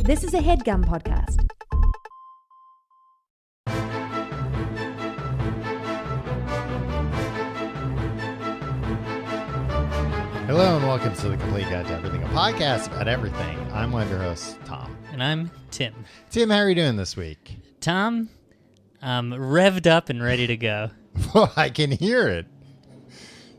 This is a HeadGum podcast. Hello and welcome to The Complete Guide to Everything, a podcast about everything. I'm one of your hosts, Tom. And I'm Tim. Tim, how are you doing this week? Tom, I'm revved up and ready to go. Well, I can hear it.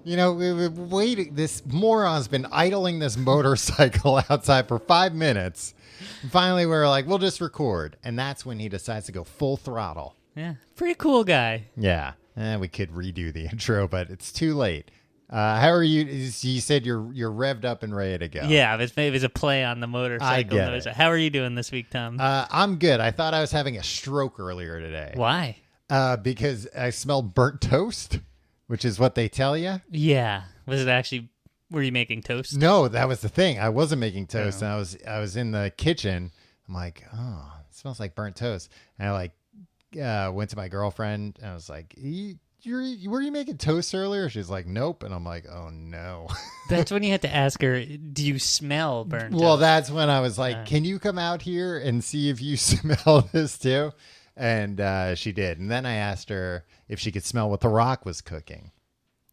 You know, this moron's been idling this motorcycle outside for 5 minutes. And finally, we were like, we'll just record. And that's when he decides to go full throttle. Yeah, pretty cool guy. Yeah, we could redo the intro, but it's too late. How are you? You said you're revved up and ready to go. Yeah, it was a play on the motorcycle. I get it. How are you doing this week, Tom? I'm good. I thought I was having a stroke earlier today. Why? Because I smelled burnt toast, which is what they tell you. Yeah. Was it actually, were you making toast? No, that was the thing. I wasn't making toast, Oh. and I was in the kitchen. I'm like, oh, it smells like burnt toast. And I went to my girlfriend, and I was like, were you making toast earlier? She's like, nope. And I'm like, oh, no. That's when you had to ask her, do you smell burnt Well, toast? that's when I was like, can you come out here and see if you smell this too? And she did. And then I asked her if she could smell what The Rock was cooking.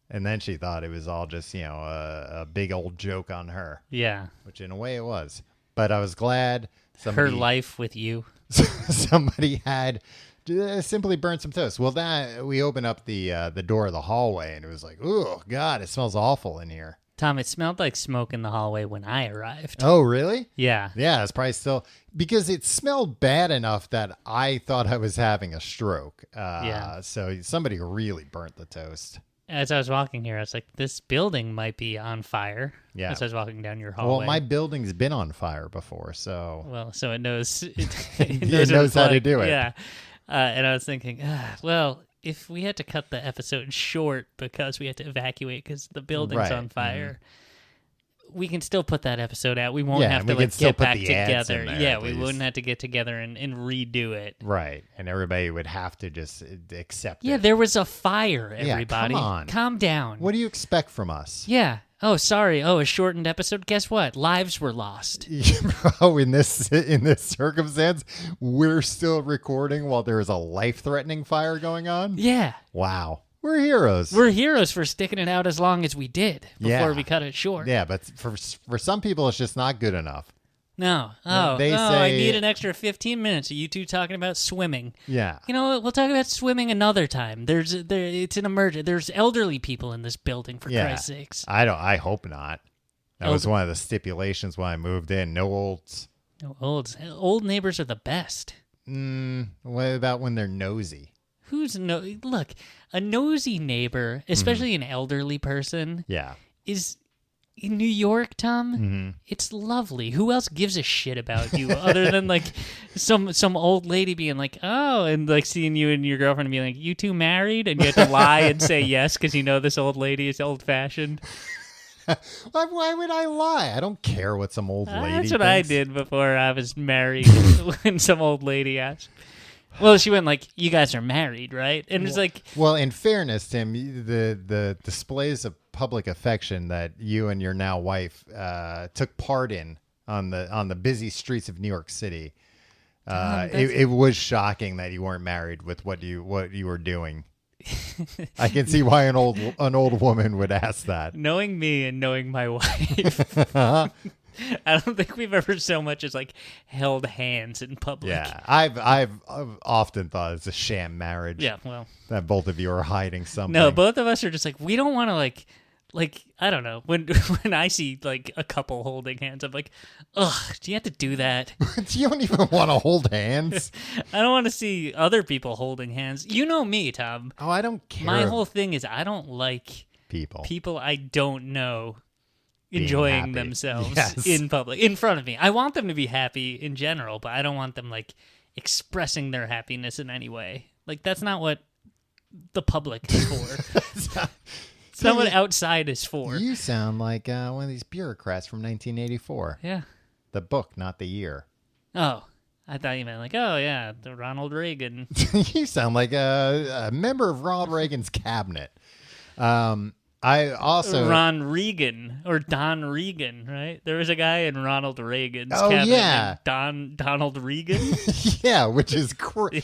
And then she thought it was all just, a big old joke on her, Yeah. which in a way it was. But I was glad Her life with you. somebody had simply burnt some toast. Well, that we opened up the door of the hallway, and it was like, oh, God, it smells awful in here. Tom, it smelled like smoke in the hallway when I arrived. Oh, really? Yeah. Yeah, it's probably still because it smelled bad enough that I thought I was having a stroke. Yeah. So somebody really burnt the toast. As I was walking here, I was like, this building might be on fire. Yeah. As I was walking down your hallway. Well, my building's been on fire before, so Well, so it knows. It it what knows it's how to like. do it. Yeah. And I was thinking, well, if we had to cut the episode short because we had to evacuate because the building's Right. on fire, we can still put that episode out. We won't Yeah, have and to we can still get put back the ads in together. there, Yeah, at we least. wouldn't have to get together and redo it. Right, and everybody would have to just accept Yeah, it. there was a fire, Yeah, everybody. come on. Calm down. What do you expect from us? Yeah. Oh, sorry. Oh, a shortened episode. Guess what? Lives were lost. Oh, in this circumstance, we're still recording while there is a life-threatening fire going on? Yeah. Wow. We're heroes. We're heroes for sticking it out as long as we did before Yeah. we cut it short. Yeah, but for some people, it's just not good enough. No. They I say- need an extra 15 minutes of you two talking about swimming. Yeah. You know what? We'll talk about swimming another time. It's an emergency. There's elderly people in this building, for Yeah. Christ's sakes. I hope not. That was one of the stipulations when I moved in. No olds. No, old neighbors are the best. What about when they're nosy? Look, a nosy neighbor, especially an elderly person, Yeah. is in New York, Tom. Mm-hmm. It's lovely. Who else gives a shit about you other than like some old lady being like, oh, and like seeing you and your girlfriend and being like, you two married, and you have to lie and say yes because you know this old lady is old fashioned. Why would I lie? I don't care what some old lady That's what I thinks. did before I was married. When some old lady asked. Well, she went like, "You guys are married, right?" And it's like, Well, in fairness, Tim, the displays of public affection that you and your now wife took part in on the busy streets of New York City, it was shocking that you weren't married with what you were doing. I can see why an old woman would ask that. knowing me and knowing my wife, I don't think we've ever so much as like held hands in public. Yeah, I've often thought it's a sham marriage. Yeah, well, That both of you are hiding something. no, both of us are just like, we don't want to like I don't know, when I see like a couple holding hands, I'm like, ugh, do you have to do that? You don't even want to hold hands. I don't want to see other people holding hands. You know me, Tom. Oh, I don't care. My whole thing is I don't like people I don't know Being enjoying happy. themselves Yes. in public, in front of me. I want them to be happy in general, but I don't want them like expressing their happiness in any way. Like that's not what the public is for. It's not what outside is for. You sound like one of these bureaucrats from 1984. Yeah. The book, not the year. Oh, I thought you meant like, oh yeah, the Ronald Reagan. You sound like a member of Ronald Reagan's cabinet. I also Ron Reagan or Don Regan, right? There was a guy in Ronald Reagan's Oh, cabinet yeah. named Donald Regan. yeah, which is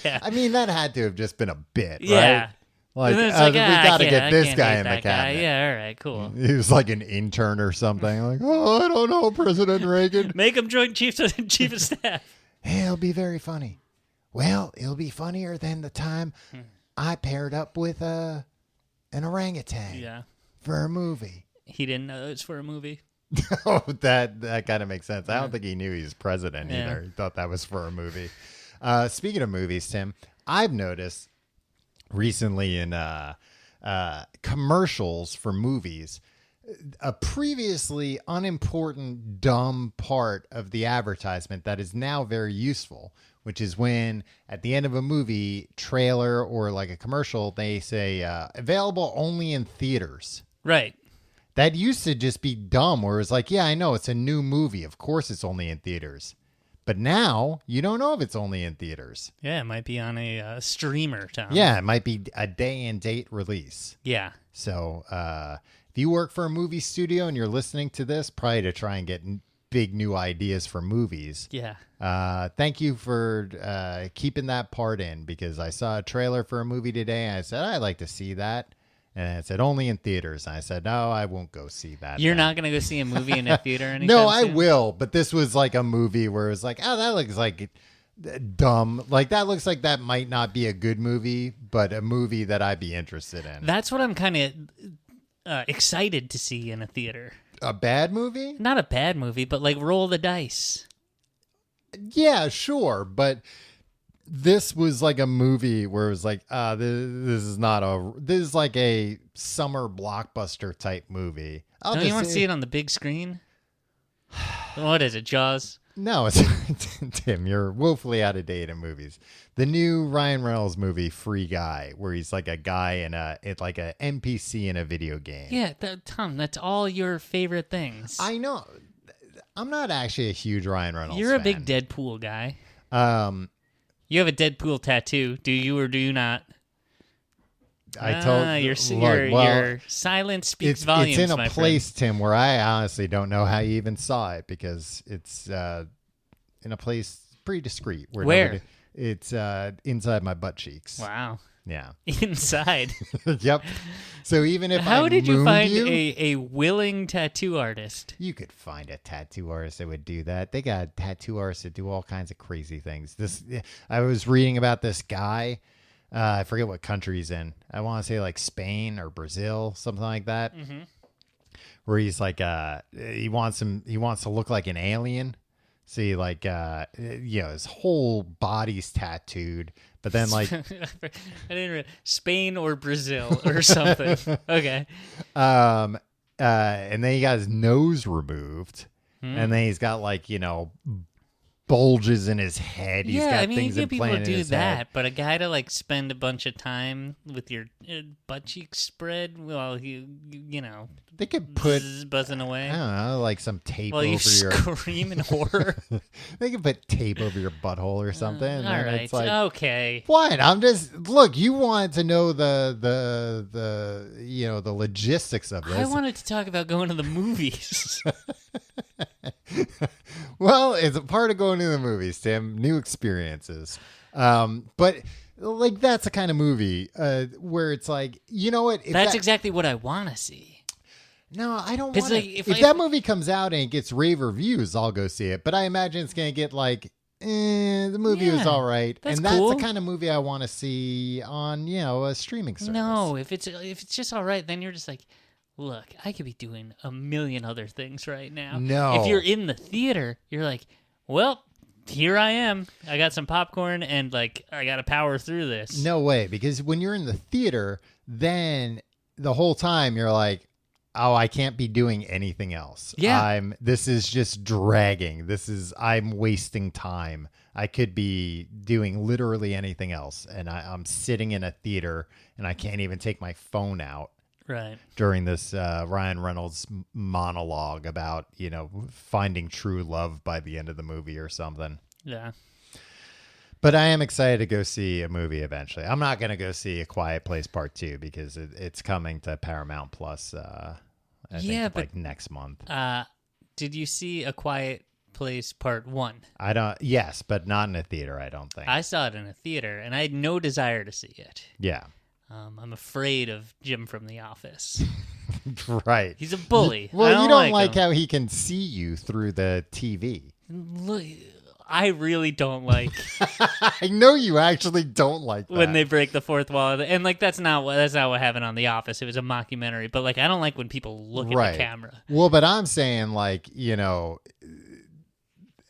Yeah. I mean, that had to have just been a bit, Yeah. right? Like, And then it's we I got to can't- get I this can't guy hate in the that guy. cabinet. Yeah, all right, cool. He was like an intern or something. Like, oh, I don't know, President Reagan. Make him joint chief of staff. Hey, it'll be very funny. Well, it'll be funnier than the time I paired up with an orangutan Yeah. for a movie. He didn't know it was for a movie. Oh, that kind of makes sense. I don't think he knew he was president Yeah. either. He thought that was for a movie. Speaking of movies, Tim, I've noticed recently in commercials for movies, a previously unimportant, dumb part of the advertisement that is now very useful, which is when at the end of a movie trailer or like a commercial, they say available only in theaters. Right. That used to just be dumb, where it's like, yeah, I know it's a new movie. Of course it's only in theaters. But now you don't know if it's only in theaters. Yeah, it might be on a streamer, Tom. Yeah, it might be a day and date release. Yeah. So if you work for a movie studio and you're listening to this, probably to try and get big new ideas for movies. Yeah. Thank you for keeping that part in, because I saw a trailer for a movie today and I said, I'd like to see that. And it said only in theaters. And I said, no, I won't go see that. You're then. not going to go see a movie in a theater anytime No, I soon? will. But this was like a movie where it was like, oh, that looks like dumb. Like, that looks like that might not be a good movie, but a movie that I'd be interested in. That's what I'm kind of excited to see in a theater. A bad movie? Not a bad movie, but like roll the dice. Yeah, sure. But this was like a movie where it was like, this is like a summer blockbuster type movie. Don't you want to see it on the big screen? What is it, Jaws? No, it's Tim, you're woefully out of date in movies. The new Ryan Reynolds movie, Free Guy, where he's like a guy it's like a NPC in a video game. Yeah, Tom, that's all your favorite things. I know. I'm not actually a huge Ryan Reynolds You're a fan. big Deadpool guy. Um, You have a Deadpool tattoo. Do you or do you not? Your silence speaks volumes. It's in my a place, Tim, where I honestly don't know how you even saw it, because it's in a place pretty discreet. Where? It's inside my butt cheeks. friend. Wow. Yeah. Inside. Yep. So even if How I did you mooned find you, a willing tattoo artist? you could find a tattoo artist that would do that. They got tattoo artists that do all kinds of crazy things. I was reading about this guy. I forget what country he's in. I want to say like Spain or Brazil, something like that. Mm-hmm. Where he's like, he wants to look like an alien. See, like, his whole body's tattooed, but then like, I didn't Spain or Brazil or something. Okay. and then he got his nose removed, Hmm. and then he's got like, bulges in his head. He's got you things get people to implanted in do his that, head. but a guy to like spend a bunch of time with your butt cheeks spread while They could put, buzzing I away don't know, like some tape while over you your. scream in horror. They could put tape over your butthole or something. and All then right, it's like, okay. what? I'm just look. You wanted to know the logistics of this. I wanted to talk about going to the movies. Well, it's a part of going to the movies, Tim. New experiences. But like that's the kind of movie where it's like, you know what? If That's that- exactly what I want to see. No, I don't It's want like, If if that movie comes out and it gets rave reviews, I'll go see it. But I imagine it's going to get like, the movie was Yeah, all right. that's and that's cool. the kind of movie I want to see on, a streaming service. No, if it's just all right, then you're just like, look, I could be doing a million other things right now. No. If you're in the theater, you're like, well, here I am. I got some popcorn and like I got to power through this. No way. Because when you're in the theater, then the whole time you're like, oh, I can't be doing anything else. Yeah. This is just dragging. I'm wasting time. I could be doing literally anything else. And I'm sitting in a theater and I can't even take my phone out Right. during this Ryan Reynolds monologue about, finding true love by the end of the movie or something. Yeah. But I am excited to go see a movie eventually. I'm not going to go see A Quiet Place Part 2 because it's coming to Paramount Plus, I think, like next month. Did you see A Quiet Place Part 1? Yes, but not in a theater, I don't think. I saw it in a theater, and I had no desire to see it. Yeah. I'm afraid of Jim from The Office. Right. He's a bully. Well, you don't like how he can see you through the TV. Look, I really don't like. I know you actually don't like that. When they break the fourth wall, and like that's not what happened on The Office. It was a mockumentary, but like I don't like when people look at the camera. Well, but I'm saying like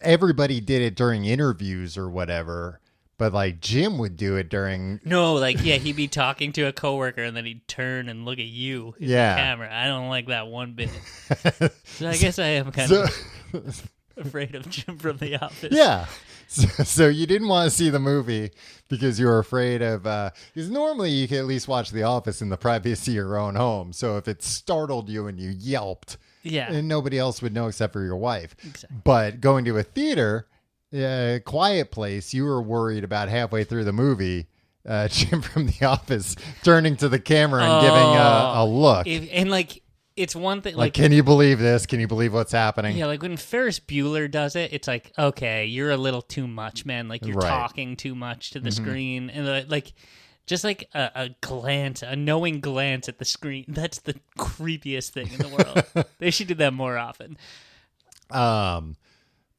everybody did it during interviews or whatever. But like Jim would do it during. No, like he'd be talking to a coworker and then he'd turn and look at you in the camera. I don't like that one bit. So I guess I am kind of afraid of Jim from The Office. Yeah. So you didn't want to see the movie because you were afraid of. Because normally you can at least watch The Office in the privacy of your own home. So if it startled you and you yelped, and nobody else would know except for your wife. Exactly. But going to a theater. Quiet Place, you were worried about halfway through the movie, Jim from The Office turning to the camera and giving a look. And like, it's one thing. Like, can you believe this? Can you believe what's happening? Yeah, like when Ferris Bueller does it, it's like, okay, you're a little too much, man. Like you're talking too much to the screen, and like, just like a glance, a knowing glance at the screen. That's the creepiest thing in the world. They should do that more often.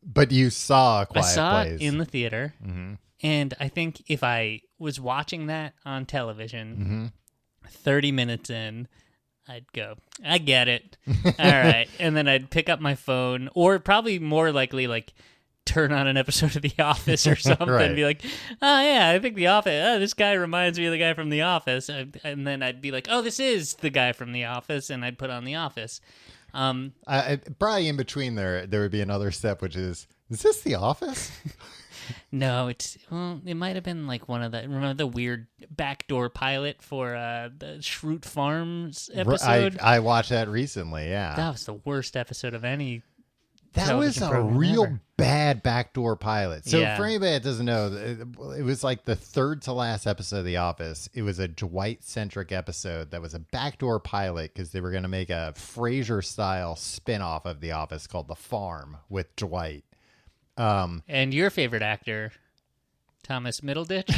But you saw A Quiet Place. I saw it in the theater, and I think if I was watching that on television, 30 minutes in, I'd go, I get it. All right. And then I'd pick up my phone, or probably more likely, like, turn on an episode of The Office or something and be like, oh, yeah, I think The Office, this guy reminds me of the guy from The Office. And then I'd be like, oh, this is the guy from The Office, and I'd put on The Office. Probably in between there would be another step, which is this The Office? No, it might have been like one of the, remember the weird backdoor pilot for the Schrute Farms episode? I watched that recently, yeah. That was the worst episode of any That was a real ever. Bad backdoor pilot. So for anybody that doesn't know, it was like the third to last episode of The Office. It was a Dwight-centric episode that was a backdoor pilot because they were going to make a Frasier-style spinoff of The Office called The Farm with Dwight. And your favorite actor, Thomas Middleditch?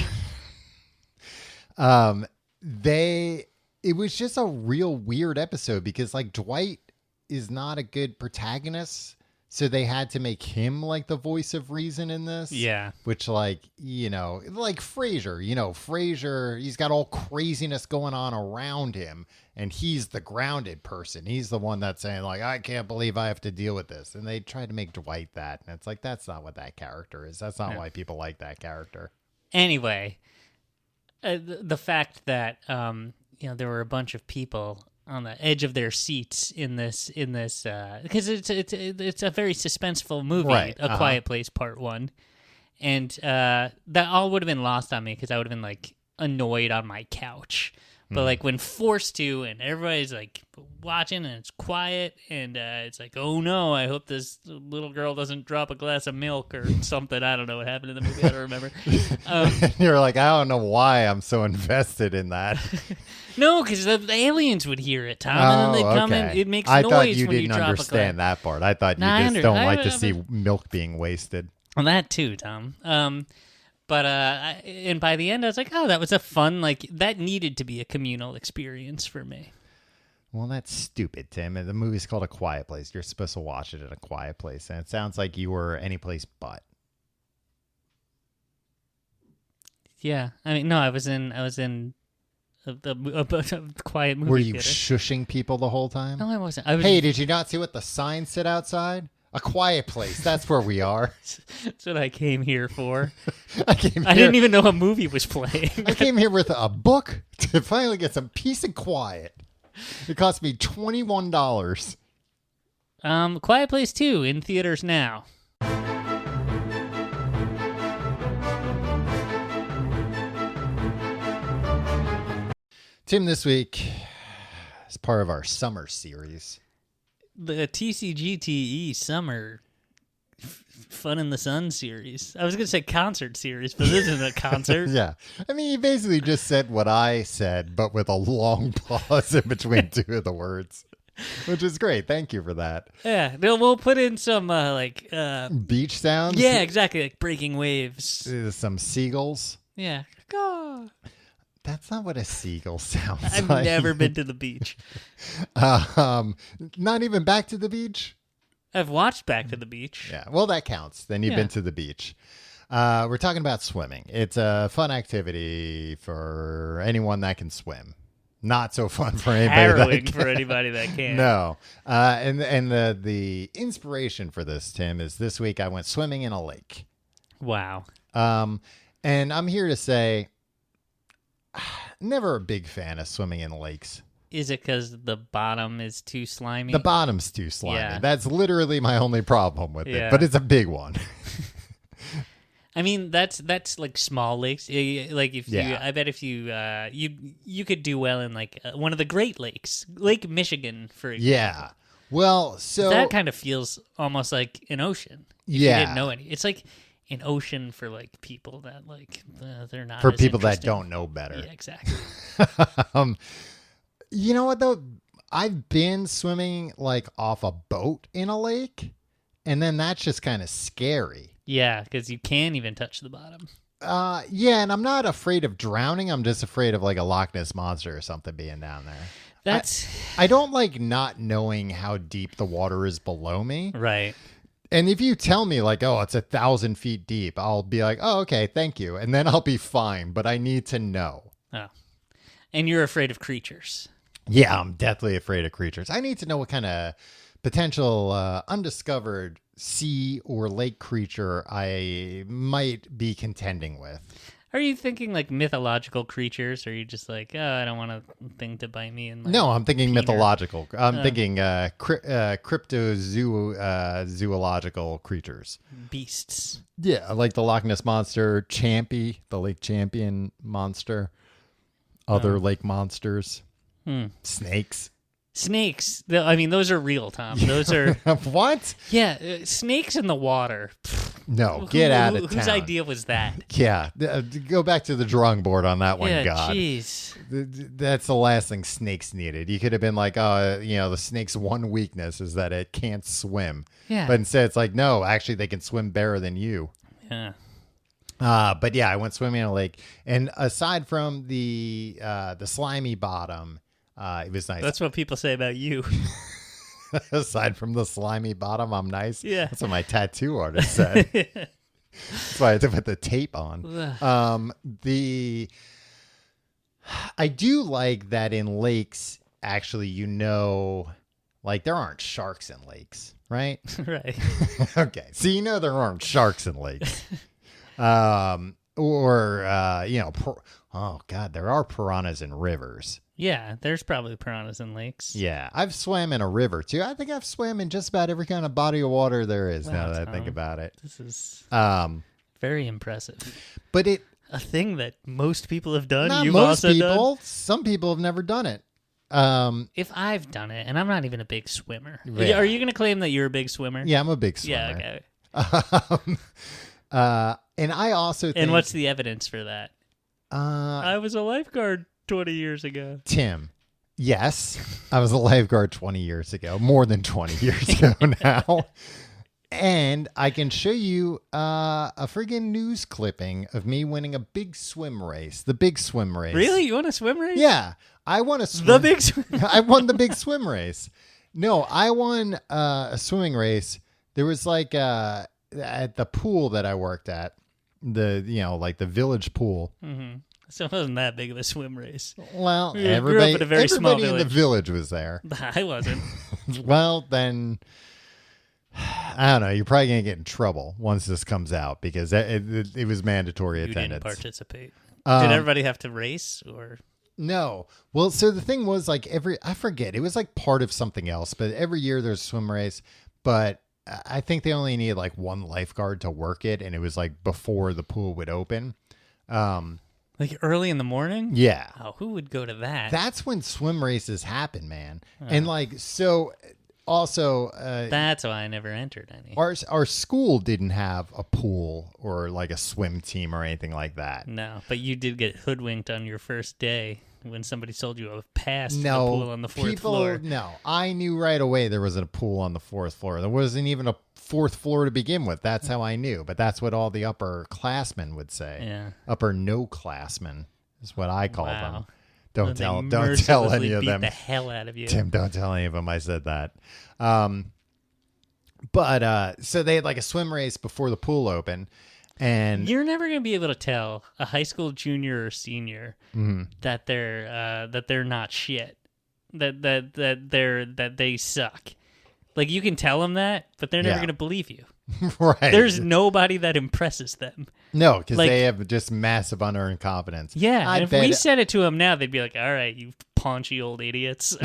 It was just a real weird episode because like Dwight is not a good protagonist. So they had to make him like the voice of reason in this. Yeah. Which like Frasier, Frasier, he's got all craziness going on around him and he's the grounded person. He's the one that's saying like, I can't believe I have to deal with this. And they tried to make Dwight that. And it's like, that's not what that character is. That's not why people like that character. Anyway, the fact that, there were a bunch of people on the edge of their seats in this because it's a very suspenseful movie, right. A Quiet Place Part 1, and that all would have been lost on me because I would have been like annoyed on my couch. But like when forced to, and everybody's like watching, and it's quiet, and it's like, oh no, I hope this little girl doesn't drop a glass of milk or something. I don't know what happened in the movie. I don't remember. You're like, I don't know why I'm so invested in that. No, because the aliens would hear it, Tom, and then they'd come in. It makes noise thought you when didn't you drop understand that part. I thought you just don't like to see milk being wasted. Well, that too, Tom. And by the end, I was like, oh, that was a fun, like, that needed to be a communal experience for me. Well, that's stupid, Tim. The movie's called A Quiet Place. You're supposed to watch it in a quiet place, and it sounds like you were any place but. Yeah, I mean, no, I was in a quiet movie Were you theater. shushing people the whole time? No, I wasn't. Hey, did you not see what the sign said outside? A quiet place. That's where we are. That's what I came here for. I didn't even know a movie was playing. I came here with a book to finally get some peace and quiet. It cost me $21. Quiet Place 2 in theaters now. Tim, this week, as part of our summer series, the TCGTE summer Fun in the Sun series. I was going to say concert series, but this isn't a concert. Yeah. I mean, you basically just said what I said, but with a long pause in between two of the words, which is great. Thank you for that. Yeah, we'll put in some Beach sounds? yeah, exactly, like breaking waves. Some seagulls? Yeah. Caw. That's not what a seagull sounds I've like. never been to the beach. Not even Back to the Beach? I've watched Back to the Beach. Yeah, well, that counts. Then you've Yeah. been to the beach. We're talking about swimming. It's a fun activity for anyone that can swim. Not so fun for anybody Harrowing that for anybody that can. No. And the inspiration for this, Tim, is this week I went swimming in a lake. Wow. And I'm here to say, never a big fan of swimming in lakes. Is it because the bottom is too slimy? The bottom's too slimy. Yeah. That's literally my only problem with Yeah. it, but it's a big one. I mean, that's like small lakes. Like if you, Yeah. I bet if you you could do well in like one of the Great Lakes, Lake Michigan, for example. Yeah. Well, so That kind of feels almost like an ocean. If Yeah. you didn't know any. It's like an ocean for like people that like they're not for as people that interesting. don't know better. Yeah, exactly. You know what though? I've been swimming like off a boat in a lake, and then that's just kind of scary. Yeah, because you can't even touch the bottom. Yeah, and I'm not afraid of drowning. I'm just afraid of like a Loch Ness monster or something being down there. That's I don't like not knowing how deep the water is below me. right. And if you tell me like, oh, it's 1,000 feet deep, I'll be like, oh, okay, thank you. And then I'll be fine. But I need to know. Oh, and you're afraid of creatures. Yeah, I'm deathly afraid of creatures. I need to know what kind of potential undiscovered sea or lake creature I might be contending with. Are you thinking like mythological creatures, or are you just like, oh, I don't want a thing to bite me? In my No, I'm thinking Peter. mythological. I'm thinking cryptozoological creatures. beasts. Yeah, like the Loch Ness monster, Champy, the lake champion monster, other lake monsters, snakes. Snakes. I mean, those are real, Tom. Those are What? snakes in the water. No, get out of town. Whose idea was that? Yeah, go back to the drawing board on that one, Yeah, God. jeez. That's the last thing snakes needed. You could have been like, the snake's one weakness is that it can't swim. Yeah. But instead it's like, no, actually they can swim better than you. Yeah. But yeah, I went swimming in a lake. And aside from the slimy bottom, it was nice. That's what people say about you. Aside from the slimy bottom, I'm nice. Yeah. That's what my tattoo artist said. That's why I had to put the tape on. I do like that in lakes, actually, like there aren't sharks in lakes, right? Right. Okay. So there aren't sharks in lakes. Oh God, there are piranhas in rivers. Yeah, there's probably piranhas in lakes. Yeah, I've swam in a river too. I think I've swam in just about every kind of body of water there is. Wow, now that I Tom. think about it. This is Um, very impressive. but A thing that most people have done. not You've most also people. done. Some people have never done it. If I've done it, and I'm not even a big swimmer. Yeah. Are you going to claim that you're a big swimmer? Yeah, I'm a big Yeah. swimmer. Okay. And I also think, And what's the evidence for that? uh, I was a lifeguard 20 years ago. Tim? Yes, I was a lifeguard 20 years ago, more than 20 years ago now. And I can show you a friggin' news clipping of me winning a big swim race. The big swim race. Really? You want a swim race? Yeah, I won a swim. The big swim. I won the big swim race. No, I won a swimming race. There was like at the pool that I worked at, like the village pool. Mm-hmm. So it wasn't that big of a swim race. Well, You grew up everybody, in a very small everybody in the village. village was there. I wasn't. Well, then I don't know. You're probably gonna get in trouble once this comes out because it was mandatory You didn't attendance. participate. Did everybody have to race or? No. Well, so the thing was like I forget. It was like part of something else, but every year there's a swim race. But I think they only needed like one lifeguard to work it, and it was like before the pool would open. Like early in the morning? Yeah. Oh, who would go to that? That's when swim races happen, man. And like, so Also, That's why I never entered any. our school didn't have a pool or like a swim team or anything like that. No, but you did get hoodwinked on your first day when somebody sold you a pass to the No, pool on the fourth people, floor. no. I knew right away there wasn't a pool on the fourth floor. There wasn't even a fourth floor to begin with. That's how I knew. But that's what all the upperclassmen would say. Yeah. Upper no classmen is what I call Wow. them. Don't They tell any mercilessly of beat them. the hell out of you. Tim, don't tell any of them I said that. So they had like a swim race before the pool opened, and You're never gonna be able to tell a high school junior or senior that they're not shit, that they suck. Like you can tell them that, but they're never Yeah. gonna believe you. right. There's nobody that impresses them. no, because like- they have just massive unearned confidence. Yeah, I and if bet we said it to them now, they'd be like, "All right, you paunchy old idiots,"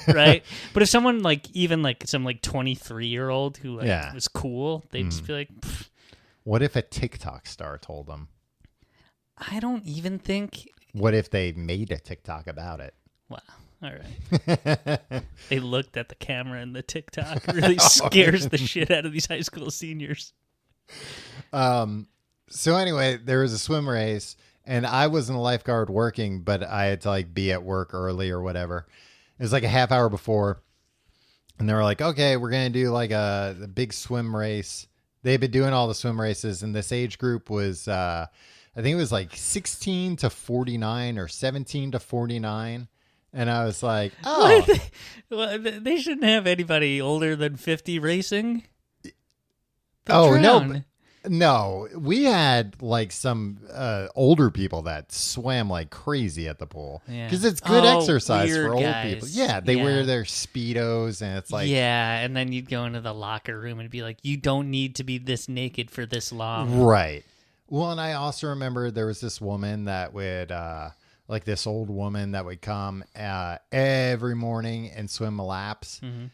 right? But if someone like even like some like 23-year-old who like Yeah. was cool, they'd just be like, "Pfft, What if a TikTok star told them? "I don't even think." What if they made a TikTok about it? Wow. All right. They looked at the camera and the TikTok really scares the shit out of these high school seniors. So anyway, there was a swim race, and I wasn't a lifeguard working, but I had to like be at work early or whatever. It was like a half hour before, and they were like, "Okay, we're gonna do like a big swim race." They've been doing all the swim races, and this age group was, I think it was like 16 to 49 or 17 to 49. And I was like, "Oh, Well, they shouldn't have anybody older than 50 racing. oh no, Drown. no, we had like some older people that swam like crazy at the pool Yeah. because it's good Oh, exercise weird for old guys. people. Yeah, they Yeah. wear their Speedos, and it's like, Yeah, and then you'd go into the locker room and be like, "You don't need to be this naked for this long." right. Well, and I also remember there was this woman that would, like this old woman that would come every morning and swim laps. Mm-hmm.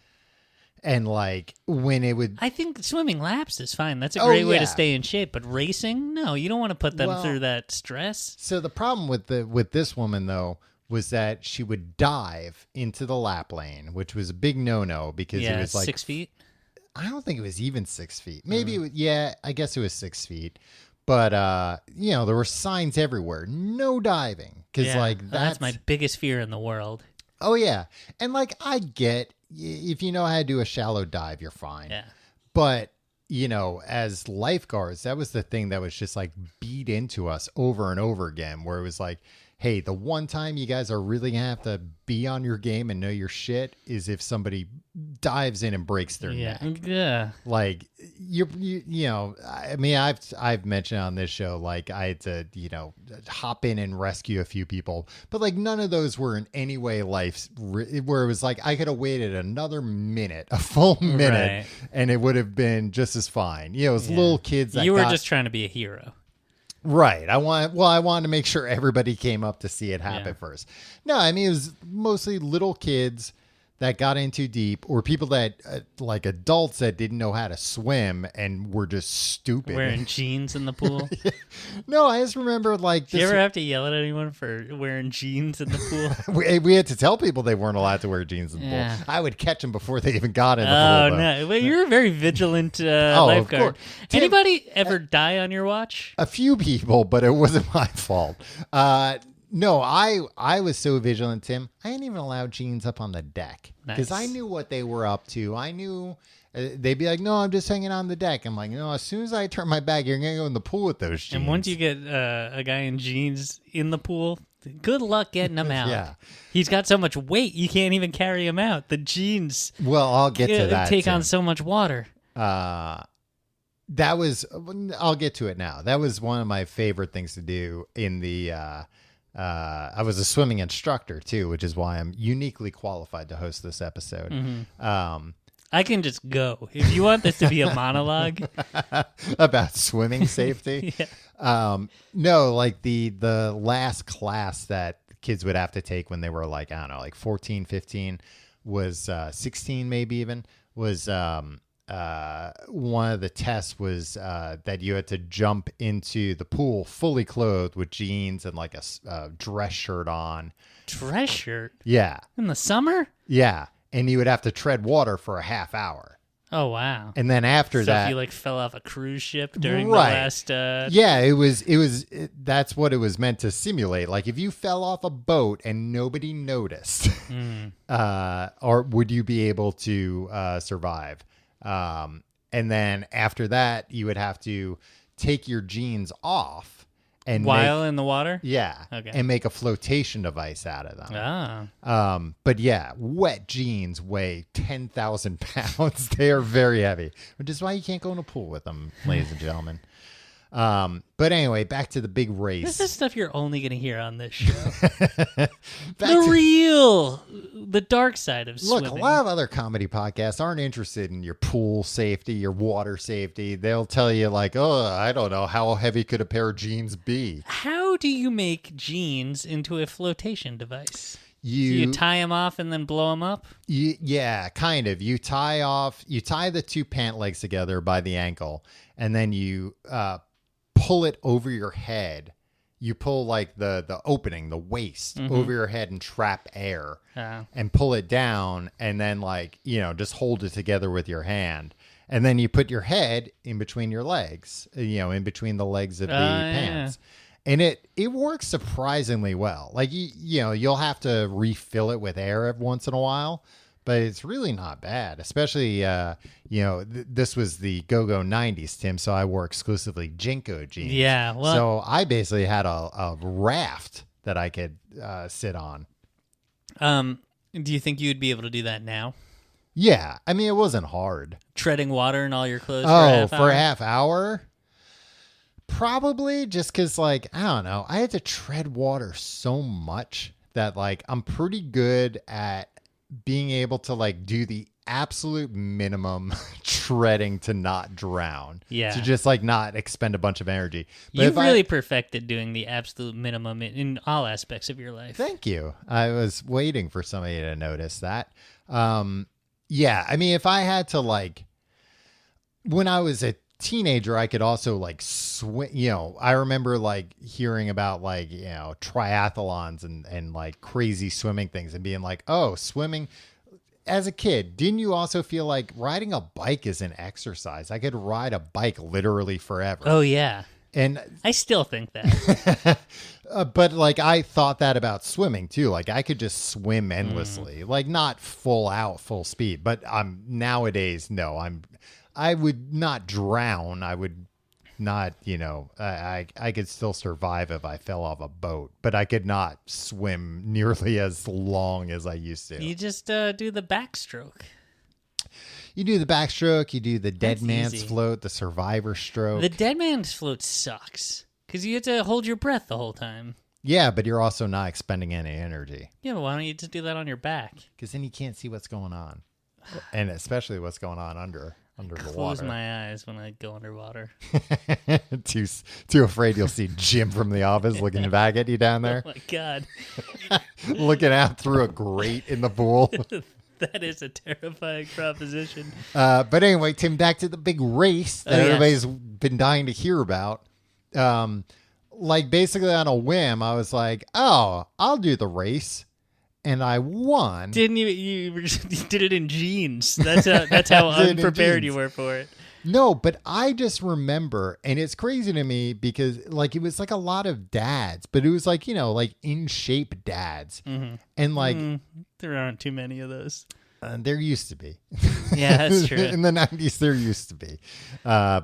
And like when it would, I think swimming laps is fine. That's a great way yeah. to stay in shape. But racing, no, you don't want to put them Well, through that stress. so the problem with this woman though was that she would dive into the lap lane, which was a big no because Yeah, it was like 6 feet. I don't think it was even 6 feet. Maybe it was, yeah, I guess it was 6 feet. But you know, there were signs everywhere, no diving, because Yeah, like that's my biggest fear in the world. Oh yeah, and like I get if you know how to do a shallow dive, you're fine. Yeah. But you know, as lifeguards, that was the thing that was just like beat into us over and over again, where it was like, hey, the one time you guys are really gonna have to be on your game and know your shit is if somebody dives in and breaks their neck. Yeah. Like you know, I mean, I've mentioned on this show, like I had to, you know, hop in and rescue a few people, but like none of those were in any way where it was like I could have waited another minute, a full minute, Right. and it would have been just as fine. You know, it's little kids that You were got- just trying to be a hero. Right. I wanted to make sure everybody came up to see it happen Yeah. first. No, I mean, it was mostly little kids that got in too deep or people that like adults that didn't know how to swim and were just stupid. Wearing jeans in the pool. No, I just remember like Do you this, ever have to yell at anyone for wearing jeans in the pool? we had to tell people they weren't allowed to wear jeans in the Yeah. pool. I would catch them before they even got in the Oh pool. though. no! Well, you're a very vigilant of lifeguard. course. Tim- Anybody ever die on your watch? A few people, but it wasn't my fault. No, I was so vigilant, Tim. I ain't even allowed jeans up on the deck because I Nice. knew what they were up to. I knew they'd be like, "No, I'm just hanging on the deck." I'm like, "No, as soon as I turn my back, you're gonna go in the pool with those jeans." And once you get a guy in jeans in the pool, good luck getting him out. Yeah. He's got so much weight you can't even carry him out. The jeans well, I'll get to that. take Tim. on so much water. That was. I'll get to it now. That was one of my favorite things to do in the. I was a swimming instructor too, which is why I'm uniquely qualified to host this episode. Mm-hmm. I can just go. If you want this to be a monologue, About swimming safety. yeah. No, like the last class that kids would have to take when they were like, I don't know, like 14, 15 was 16 maybe even was one of the tests was that you had to jump into the pool fully clothed with jeans and like a dress shirt on. Dress shirt Yeah. in the summer? Yeah. and you would have to tread water for a half hour. Oh wow! And then after So that, if you like fell off a cruise ship during Right. the last, yeah, that's what it was meant to simulate. Like if you fell off a boat and nobody noticed, or would you be able to survive? And then after that, you would have to take your jeans off and while in the water. Okay. And make a flotation device out of them. Ah, But yeah, wet jeans weigh 10,000 pounds. They are very heavy, which is why you can't go in a pool with them, ladies and gentlemen. But anyway, back to the big race. this is stuff you're only going to hear on this show. Back The dark side of Look, swimming. a lot of other comedy podcasts aren't interested in your pool safety, your water safety. They'll tell you like, oh, I don't know, how heavy could a pair of jeans be? How do you make jeans into a flotation device? You Do you tie them off and then blow them up? Yeah, kind of. You tie the two pant legs together by the ankle, and then you pull it over your head. You pull like the opening, the waist over your head and trap air and pull it down, and then like, just hold it together with your hand. And then you put your head in between your legs, in between the legs of the pants. Yeah. And it works surprisingly well. Like, you'll have to refill it with air every once in a while, but it's really not bad. Especially, this was the go-go 90s, Tim, so I wore exclusively Jinko jeans. Yeah. Well, so I basically had a raft that I could sit on. do you think you'd be able to do that now? Yeah. I mean, it wasn't hard. Treading water in all your clothes for a half hour? Probably, just because, like, I don't know. I had to tread water so much that, like, I'm pretty good at being able to, like, do the absolute minimum treading to not drown. Yeah. To just, like, not expend a bunch of energy. But You've really perfected doing the absolute minimum in all aspects of your life. Thank you. I was waiting for somebody to notice that. Yeah, I mean, if I had to, like, when I was a teenager, I could also like swim. I remember like hearing about like, triathlons and like crazy swimming things and being like, oh, swimming. As a kid, didn't you also feel like riding a bike is an exercise? I could ride a bike literally forever. Oh, yeah. And I still think that. But like I thought that about swimming too. Like I could just swim endlessly, like not full speed. But nowadays, no, I would not drown. I would not, I could still survive if I fell off a boat, but I could not swim nearly as long as I used to. You just do the backstroke. You do the backstroke, you do the dead That's man's easy. float, the survivor stroke. The dead man's float sucks because you have to hold your breath the whole time. Yeah, but you're also not expending any energy. Yeah, but why don't you just do that on your back? Because then you can't see what's going on. And especially what's going on under the water. Close my eyes when I go underwater. too afraid you'll see Jim from the office looking back at you down there. Oh my God. Looking out through a grate in the pool. That is a terrifying proposition. But anyway, Tim, back to the big race that everybody's been dying to hear about. Like basically on a whim, I was like, oh, I'll do the race. And I won. Didn't you? You did it in jeans. That's how unprepared you were for it. No, but I just remember, and it's crazy to me because like it was like a lot of dads, but it was like, like in shape dads. Mm-hmm. And like there aren't too many of those. There used to be. Yeah, that's true. In the 90s, there used to be.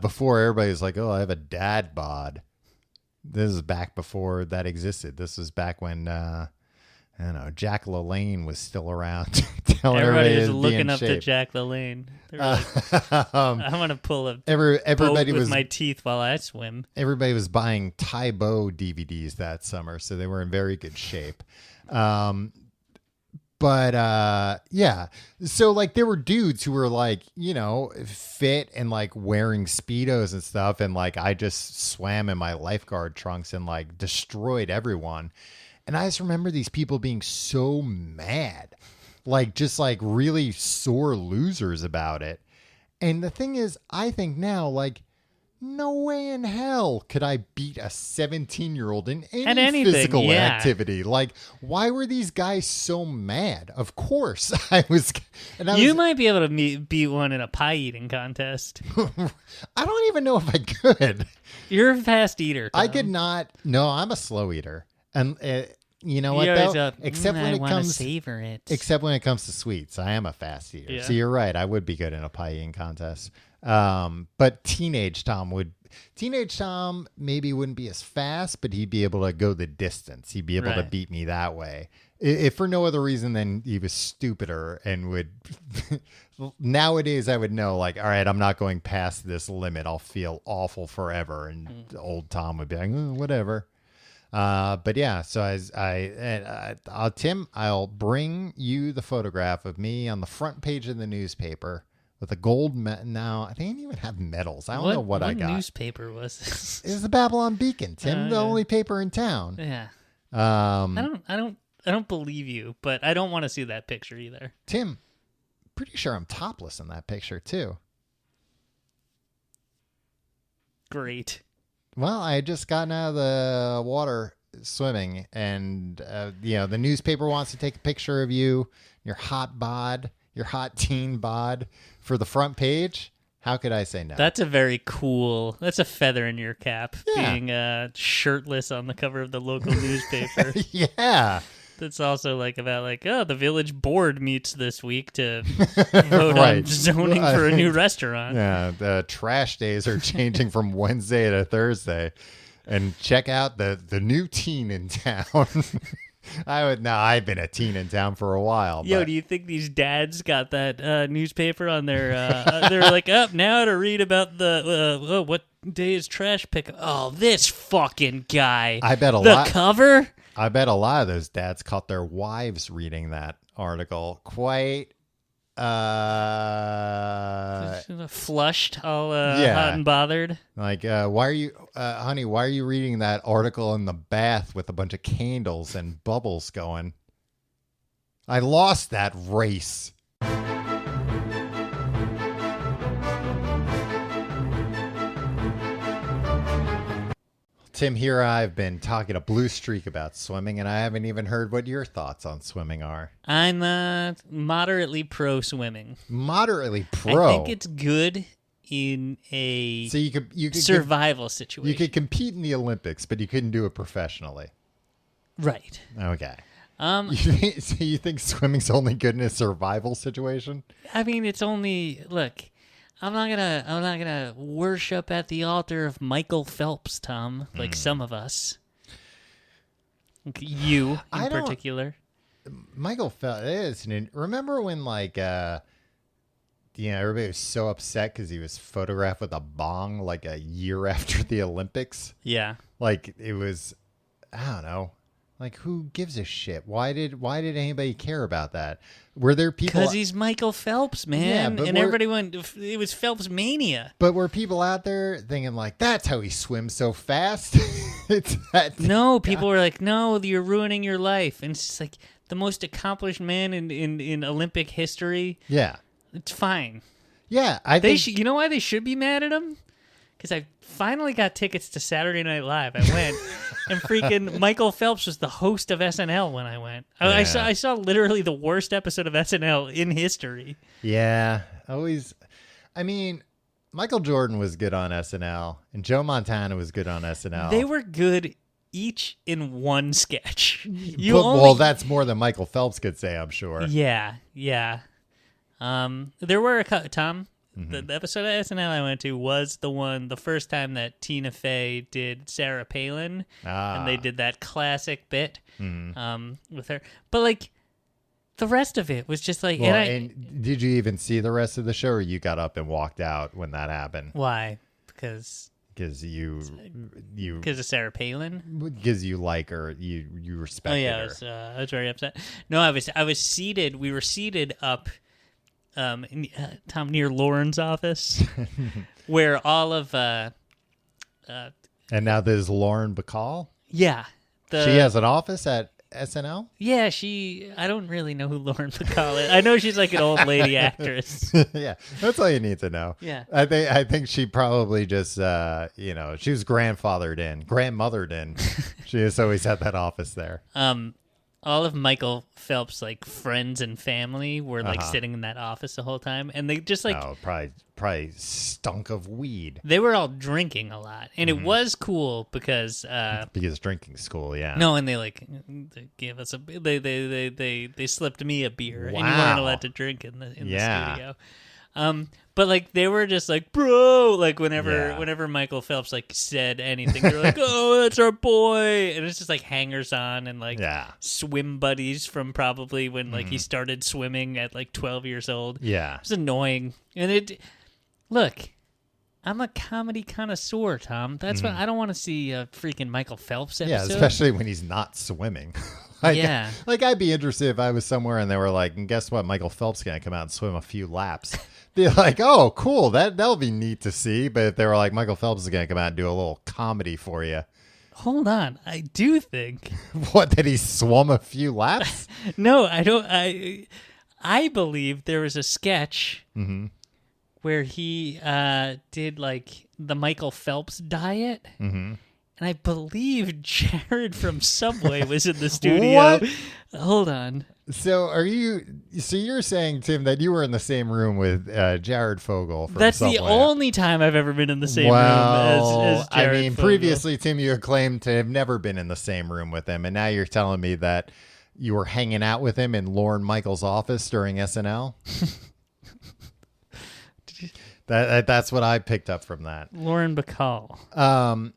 Before everybody was like, oh, I have a dad bod. This is back before that existed. This was back when I don't know, Jack LaLanne was still around telling everybody was looking up shape. to Jack LaLanne. Like, I'm gonna pull a everybody boat with was my teeth while I swim. Everybody was buying Tybo DVDs that summer, so they were in very good shape. But yeah, so like there were dudes who were like, fit and like wearing Speedos and stuff, and like I just swam in my lifeguard trunks and like destroyed everyone. And I just remember these people being so mad, like just like really sore losers about it. And the thing is, I think now, like No way in hell could I beat a 17-year-old in any At anything, physical yeah. activity. Like, why were these guys so mad? Of course, I was. And I You was, might be able to beat one in a pie eating contest. I don't even know if I could. You're a fast eater. I Tom. could not. No, I'm a slow eater, and you know what You always though? go, Except when I it wanna comes, savor it. except when it comes to sweets, I am a fast eater. Yeah. So you're right. I would be good in a pie eating contest. But Teenage Tom maybe wouldn't be as fast, but he'd be able to go the distance. He'd be able to Right. beat me that way. If for no other reason than he was stupider and would. Nowadays, I would know, like, all right, I'm not going past this limit. I'll feel awful forever. And old Tom would be like, whatever. But yeah, so Tim, I'll bring you the photograph of me on the front page of the newspaper with a gold Now, they didn't even have medals. I don't know what I got. What newspaper was this? It was the Babylon Beacon, Tim, the yeah. only paper in town. Yeah. Um, I don't believe you, but I don't want to see that picture either. Tim, pretty sure I'm topless in that picture too. Great. Well, I had just gotten out of the water swimming, and the newspaper wants to take a picture of you, your hot bod, your hot teen bod, for the front page. How could I say no? That's a feather in your cap, Yeah. being shirtless on the cover of the local newspaper. Yeah. That's also the village board meets this week to vote Right. on zoning for a new restaurant. Yeah, the trash days are changing from Wednesday to Thursday. And check out the new teen in town. I've been a teen in town for a while. Yo, but do you think these dads got that newspaper on their? They're like, up now to read about the what day is trash pickup? Oh, this fucking guy. I bet a the lot. cover. I bet a lot of those dads caught their wives reading that article quite Flushed, all Yeah. hot and bothered. like why are you honey, why are you reading that article in the bath with a bunch of candles and bubbles going? I lost that race. Tim, here I've been talking a blue streak about swimming, and I haven't even heard what your thoughts on swimming are. I'm moderately pro swimming. Moderately pro. I think it's good in a so you could survival situation. you could compete in the Olympics, but you couldn't do it professionally. Right. Okay. So you think swimming's only good in a survival situation? I mean, it's only look. I'm not gonna worship at the altar of Michael Phelps, Tom, like some of us. You I in don't- particular. Michael Phelps. Remember when everybody was so upset because he was photographed with a bong like a year after the Olympics? Yeah. Like it was, I don't know. Like who gives a shit? Why did anybody care about that? Were there people? Because he's Michael Phelps, man. Yeah, but and we're- everybody went, it was Phelps mania. But were people out there thinking like, that's how he swims so fast? It's that. No, people were like, no, you're ruining your life. And it's just like the most accomplished man in Olympic history. Yeah. It's fine. Yeah. I They think. should, you know why they should be mad at him? Because I finally got tickets to Saturday Night Live. I went, and freaking Michael Phelps was the host of SNL when I went. I saw literally the worst episode of SNL in history. Yeah. Always. I mean, Michael Jordan was good on SNL, and Joe Montana was good on SNL. They were good each in one sketch. Well, that's more than Michael Phelps could say, I'm sure. Yeah. There were Tom. The episode of SNL I went to was the first time that Tina Fey did Sarah Palin, and they did that classic bit with her. But like the rest of it was just like, Well, and did you even see the rest of the show, or you got up and walked out when that happened? why? Because You of Sarah Palin. because you like her, you respect Oh yeah, her. I was very upset. No, I was seated. We were seated up, Tom, near Lauren's office, where all of And now there's Lauren Bacall. yeah, She has an office at SNL? Yeah, I don't really know who Lauren Bacall is. I know she's like an old lady actress. Yeah, that's all you need to know. Yeah. I think she probably just she was grandmothered in. She just always had that office there. All of Michael Phelps' like friends and family were like sitting in that office the whole time, and they just like probably stunk of weed. They were all drinking a lot, and it was cool because drinking school, yeah. No, and they gave us they slipped me a beer, and you Wow. weren't allowed to drink in the studio. But like they were just like, bro, like whenever Michael Phelps like said anything, they're like, oh, that's our boy, and it's just like hangers on and like swim buddies from probably when like he started swimming at like 12 years old. Yeah, it's annoying, and look. I'm a comedy connoisseur, Tom. That's what I don't want to see a freaking Michael Phelps episode. Yeah, especially when he's not swimming. Yeah. Like, I'd be interested if I was somewhere and they were like, and guess what? Michael Phelps going to come out and swim a few laps. Be like, oh, cool. That'll be neat to see. But if they were like, Michael Phelps is going to come out and do a little comedy for you. Hold on. I do think. What, that he swum a few laps? No, I don't. I believe there was a sketch where he did like the Michael Phelps diet. And I believe Jared from Subway was in the studio. What? Hold on. So you're saying, Tim, that you were in the same room with Jared Fogle from That's Subway. the only time I've ever been in the same room as Jared Fogle. Previously, Tim, you had claimed to have never been in the same room with him, and now you're telling me that you were hanging out with him in Lorne Michaels' office during SNL? That's what I picked up from that. Lauren Bacall.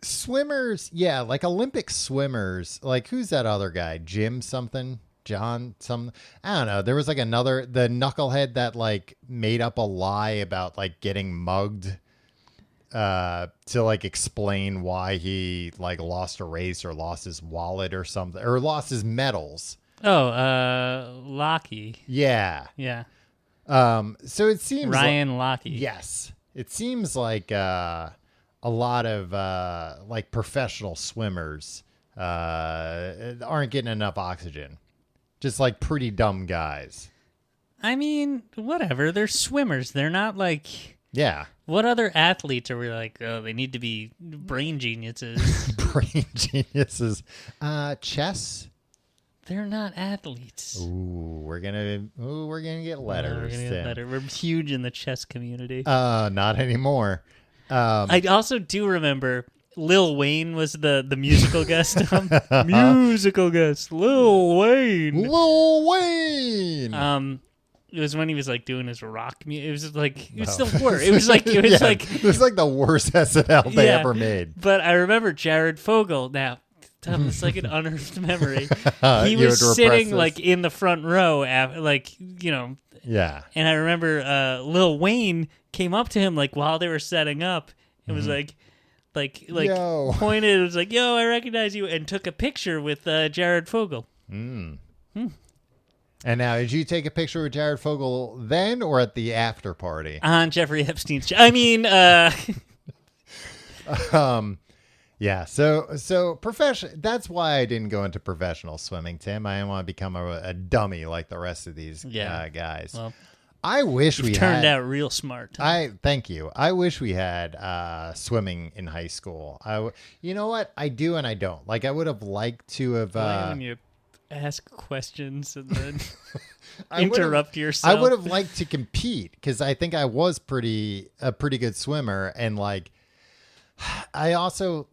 Swimmers, yeah, like Olympic swimmers. Like, who's that other guy? Jim something? John something? I don't know. There was like the knucklehead that like made up a lie about like getting mugged to like explain why he like lost a race or lost his wallet or something, or lost his medals. Oh, Lockheed. Yeah. Yeah. So it seems Ryan Lockheed. Yes. It seems like a lot of like professional swimmers aren't getting enough oxygen. Just like pretty dumb guys. I mean, whatever. They're swimmers. They're not like... Yeah. What other athletes are we like, oh, they need to be brain geniuses? Brain geniuses. Chess? They're not athletes. Ooh, we're gonna get letters. We're huge in the chess community. Not anymore. I also do remember Lil Wayne was the musical guest. Musical guest, Lil Wayne. Lil Wayne. It was when he was like doing his rock music. It was like it was the worst. It was like it was like the worst SNL they ever made. But I remember Jared Fogle. Now, Tom, it's like an unearthed memory. He was sitting like in the front row, like Yeah. And I remember Lil Wayne came up to him like while they were setting up and was like yo. Pointed. It was like, yo, I recognize you, and took a picture with Jared Fogle. And now, did you take a picture with Jared Fogle then or at the after party? On Jeffrey Epstein's... I mean... Yeah, so professional. That's why I didn't go into professional swimming, Tim. I didn't want to become a dummy like the rest of these guys. Well, I wish we turned out real smart. Thank you. I wish we had swimming in high school. You know what? I do and I don't. Like, I would have liked to have. When you ask questions and then interrupt yourself. I would have liked to compete because I think I was a pretty good swimmer, and like. I also,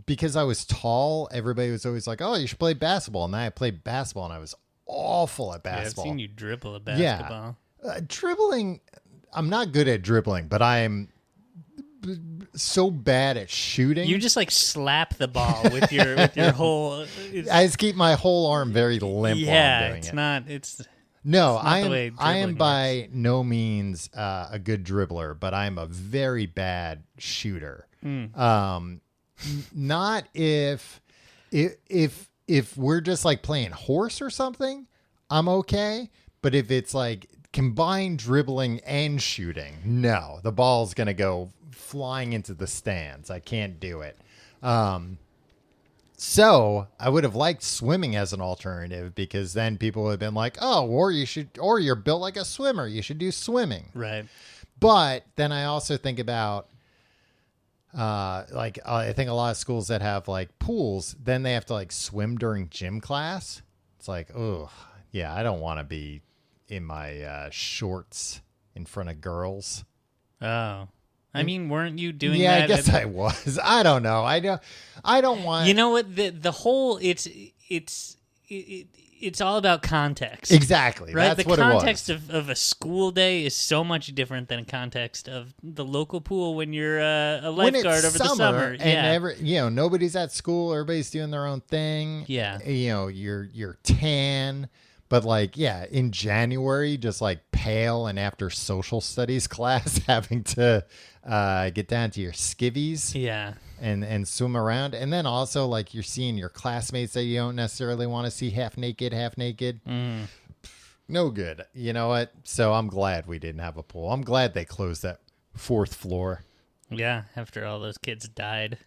because I was tall, everybody was always like, oh, you should play basketball. And then I played basketball, and I was awful at basketball. I've seen you dribble at basketball. Yeah. Dribbling, I'm not good at dribbling, but I am so bad at shooting. You just like slap the ball with your whole... I just keep my whole arm very limp while I'm doing it. No, I am by no means a good dribbler, but I'm a very bad shooter. Not if we're just like playing horse or something, I'm okay. But if it's like combined dribbling and shooting, no, the ball's gonna go flying into the stands. I can't do it. So I would have liked swimming as an alternative because then people would have been like, oh, or you're built like a swimmer. You should do swimming. Right. But then I also think about, I think a lot of schools that have like pools, then they have to like swim during gym class. It's like, oh, yeah, I don't want to be in my shorts in front of girls. Oh. I mean, weren't you doing Yeah, that? I guess I was. I don't know. I don't want. You know what? The whole it's all about context. Exactly. Right? That's the what context it was. of a school day is so much different than a context of the local pool when you're a lifeguard over the summer. And nobody's at school, everybody's doing their own thing. Yeah. You're tan, but like, yeah, in January, just like pale and after social studies class, having to get down to your skivvies. Yeah. And swim around. And then also like you're seeing your classmates that you don't necessarily want to see half naked. No good. You know what? So I'm glad we didn't have a pool. I'm glad they closed that 4th floor. Yeah, after all those kids died.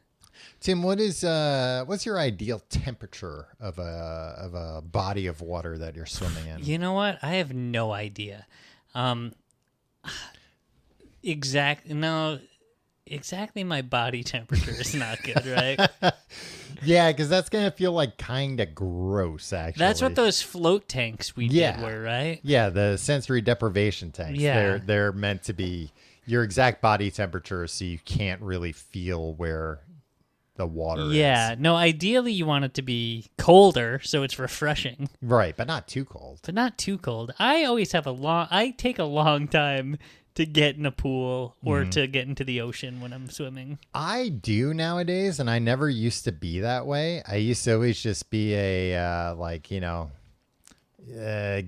Tim, what's your ideal temperature of a body of water that you're swimming in? You know what? I have no idea. Exactly my body temperature is not good, right? Yeah, because that's going to feel like kind of gross, actually. That's what those float tanks we did were, right? Yeah, the sensory deprivation tanks. Yeah. They're meant to be your exact body temperature so you can't really feel where the water is. Yeah, no, ideally you want it to be colder so it's refreshing. Right, but not too cold. But not too cold. I take a long time to get in a pool or to get into the ocean when I'm swimming. I do nowadays, and I never used to be that way. I used to always just be a, get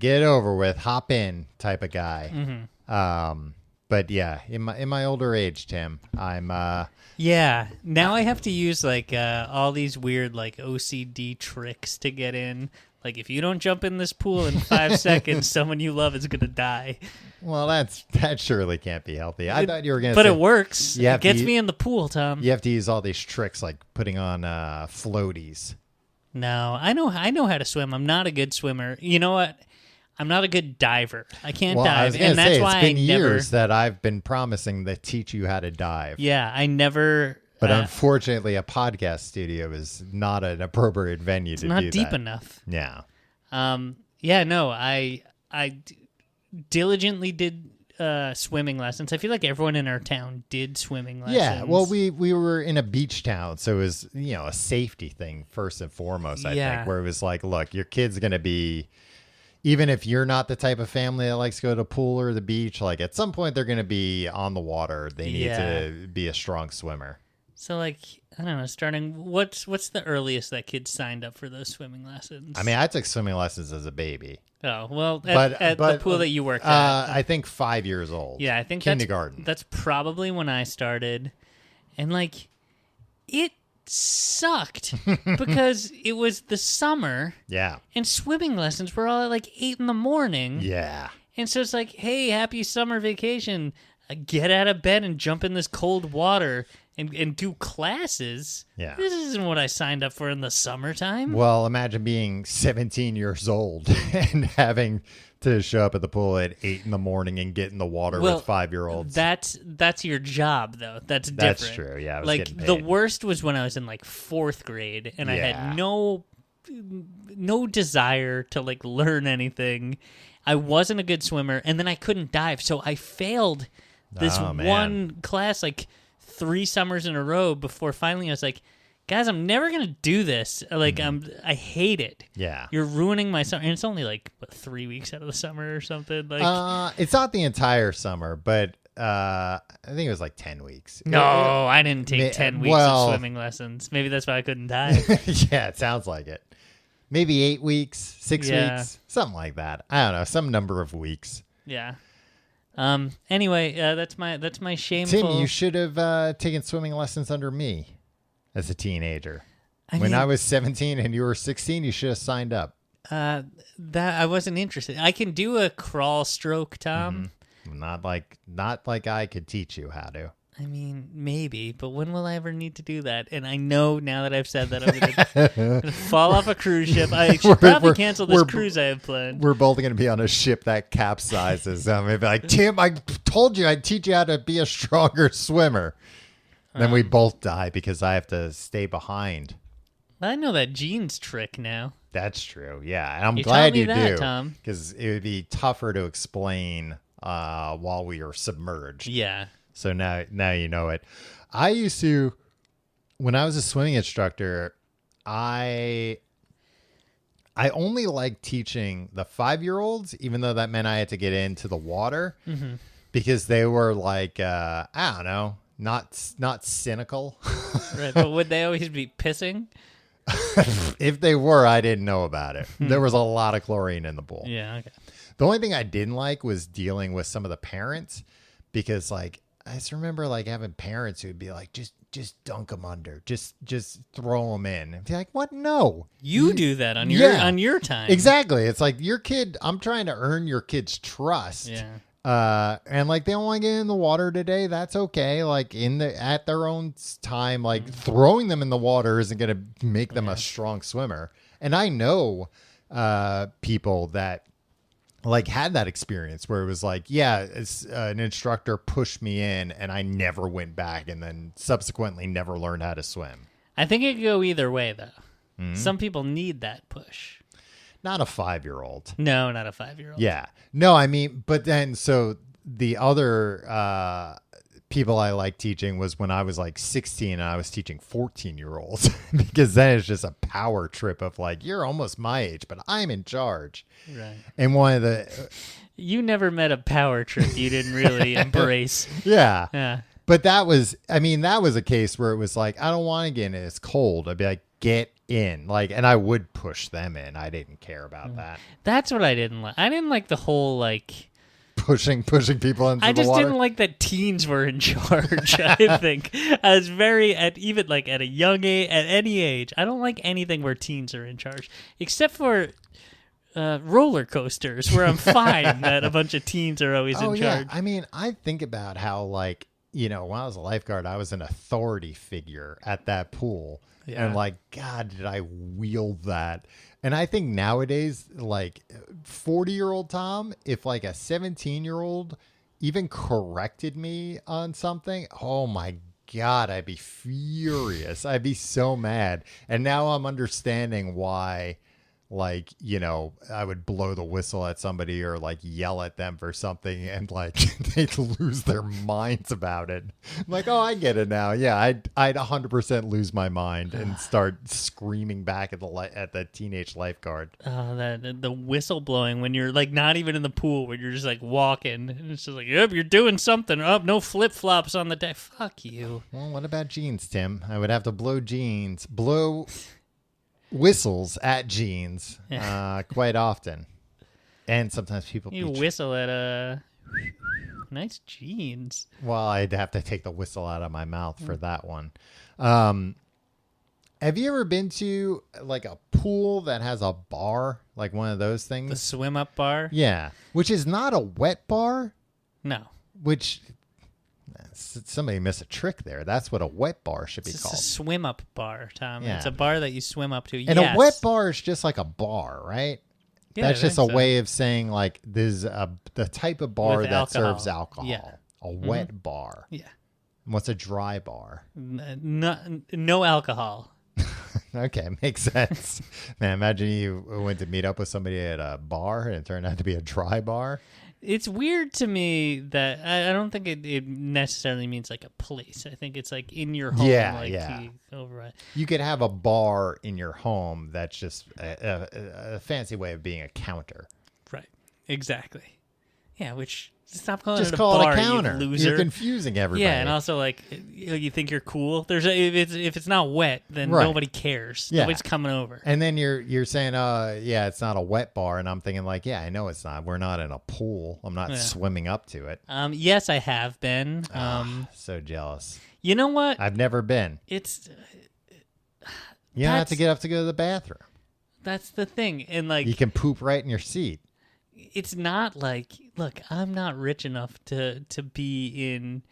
it over with, hop in type of guy. But yeah, in my older age, Tim, I'm... Yeah, now I have to use like all these weird like OCD tricks to get in. Like if you don't jump in this pool in 5 seconds, someone you love is gonna die. Well, that surely can't be healthy. I thought you were going to But say... it works. You have It gets to- me in the pool, Tom. You have to use all these tricks like putting on floaties. No, I know how to swim. I'm not a good swimmer. You know what? I'm not a good diver. I can't Well, I was dive, going and to that's say, why it's been I never. years that I've been promising to teach you how to dive. Yeah, I never. But unfortunately, a podcast studio is not an appropriate venue to do that. not deep enough. Yeah. Yeah, no, I diligently did swimming lessons. I feel like everyone in our town did swimming lessons. Yeah, well, we were in a beach town, so it was, a safety thing first and foremost, I think, where it was like, look, your kid's going to be, even if you're not the type of family that likes to go to the pool or the beach, like at some point they're going to be on the water. They need to be a strong swimmer. So, like, I don't know, starting, what's the earliest that kids signed up for those swimming lessons? I mean, I took swimming lessons as a baby. Oh, well, at the pool that you worked at. I think 5 years old. Yeah, I think kindergarten. That's probably when I started. And, like, it sucked because it was the summer. Yeah. And swimming lessons were all at, like, 8 in the morning. Yeah. And so it's like, hey, happy summer vacation. Get out of bed and jump in this cold water and do classes. Yeah. This isn't what I signed up for in the summertime. Well, imagine being 17 years old and having to show up at the pool at 8 in the morning and get in the water with 5-year-olds. That's your job, though. That's different. That's true. Yeah, I was like getting paid. the worst was when I was in like 4th grade and I had no desire to like learn anything. I wasn't a good swimmer, and then I couldn't dive, so I failed this one class like 3 summers in a row before finally I was like, guys, I'm never gonna do this. Like I hate it. Yeah. You're ruining my summer, and it's only like 3 weeks out of the summer or something. Like it's not the entire summer, but I think it was like 10 weeks. no, I didn't take 10 weeks of swimming lessons. Maybe that's why I couldn't dive. Yeah, it sounds like it. Maybe 8 weeks, 6 weeks, something like that. I don't know, some number of weeks. Yeah. Anyway, that's my shameful. Tim, you should have taken swimming lessons under me as a teenager. I when I was 17 and you were 16, you should have signed up. That I wasn't interested. I can do a crawl stroke, Tom. Not like I could teach you how to. I mean, maybe, but when will I ever need to do that? And I know now that I've said that I'm gonna fall off a cruise ship. I should probably cancel this cruise I have planned. We're both going to be on a ship that capsizes. Maybe like, Tim, I told you I'd teach you how to be a stronger swimmer. Then we both die because I have to stay behind. I know that Gene's trick now. That's true. Yeah, and I'm You glad taught me you that, do, Tom. because it would be tougher to explain while we are submerged. Yeah. So now you know it. I used to, when I was a swimming instructor, I only liked teaching the 5-year-olds, even though that meant I had to get into the water, because they were like, I don't know, not cynical. Right, but would they always be pissing? If they were, I didn't know about it. There was a lot of chlorine in the pool. Yeah, okay. The only thing I didn't like was dealing with some of the parents, because like I just remember like having parents who'd be like, just dunk them under, just throw them in, and be like, what? No, You do that on your time. Exactly. It's like your kid. I'm trying to earn your kid's trust. Yeah. And like they don't want to get in the water today. That's okay. Like at their own time, like throwing them in the water isn't going to make them a strong swimmer. And I know people that like had that experience where it was like, yeah, an instructor pushed me in and I never went back, and then subsequently never learned how to swim. I think it could go either way, though. Some people need that push. Not a 5-year-old. No, not a 5-year-old. Yeah. No, I mean, but then, so the other people I like teaching was when I was like 16 and I was teaching 14-year-olds, because then it's just a power trip of like, you're almost my age, but I'm in charge. Right. And one of the... You never met a power trip you didn't really embrace. Yeah. Yeah. But that was a case where it was like, I don't want to get in. It's cold. I'd be like, get in. Like, and I would push them in. I didn't care about that. That's what I didn't like. I didn't like the whole, like... Pushing people into the water. I just didn't like that teens were in charge, I think. I was at a young age, at any age. I don't like anything where teens are in charge, except for roller coasters, where I'm fine that a bunch of teens are always in charge. I mean, I think about how, like, you know, when I was a lifeguard, I was an authority figure at that pool. Yeah. And like, God, did I wield that. And I think nowadays, like 40-year-old Tom, if like a 17-year-old even corrected me on something, oh my God, I'd be furious. I'd be so mad. And now I'm understanding why, like, you know, I would blow the whistle at somebody or like yell at them for something, and like they'd lose their minds about it. I'm like, oh, I get it now. Yeah, I'd 100% lose my mind and start screaming back at the teenage lifeguard. Oh, the whistle blowing when you're like not even in the pool, when you're just like walking, and it's just like, yep, you're doing something. Oh, no flip flops on the deck. Fuck you. Well, what about jeans, Tim? I would have to blow whistles at jeans quite often, and sometimes people whistle at nice jeans. Well, I'd have to take the whistle out of my mouth for that one. Have you ever been to like a pool that has a bar, like one of those things? The swim up bar? Yeah, which is not a wet bar. No. Which somebody missed a trick there. That's what a wet bar should be called. It's a swim up bar, Tom. Yeah. It's a bar that you swim up to. And a wet bar is just like a bar, right? Yeah, that's just a way of saying like this is the type of bar With that alcohol. serves alcohol. Yeah. A wet bar. Yeah. What's a dry bar? No alcohol. Okay, makes sense. Man, imagine you went to meet up with somebody at a bar and it turned out to be a dry bar. It's weird to me that I don't think it necessarily means like a place. I think it's like in your home. Yeah. Override. You could have a bar in your home that's just a fancy way of being a counter. Right. Exactly. Yeah, which... Stop calling Just it a call bar, it a counter. you loser. You're confusing everybody. Yeah, and also like you think you're cool. If it's not wet, then Right. nobody cares. Yeah. Nobody's coming over. And then you're saying, yeah, it's not a wet bar, and I'm thinking like, yeah, I know it's not. We're not in a pool. I'm not swimming up to it. Yes, I have been. So jealous. You know what? I've never been. It's You don't have to get up to go to the bathroom. that's the thing, and like You can poop right in your seat. it's not like, look, I'm not rich enough to be in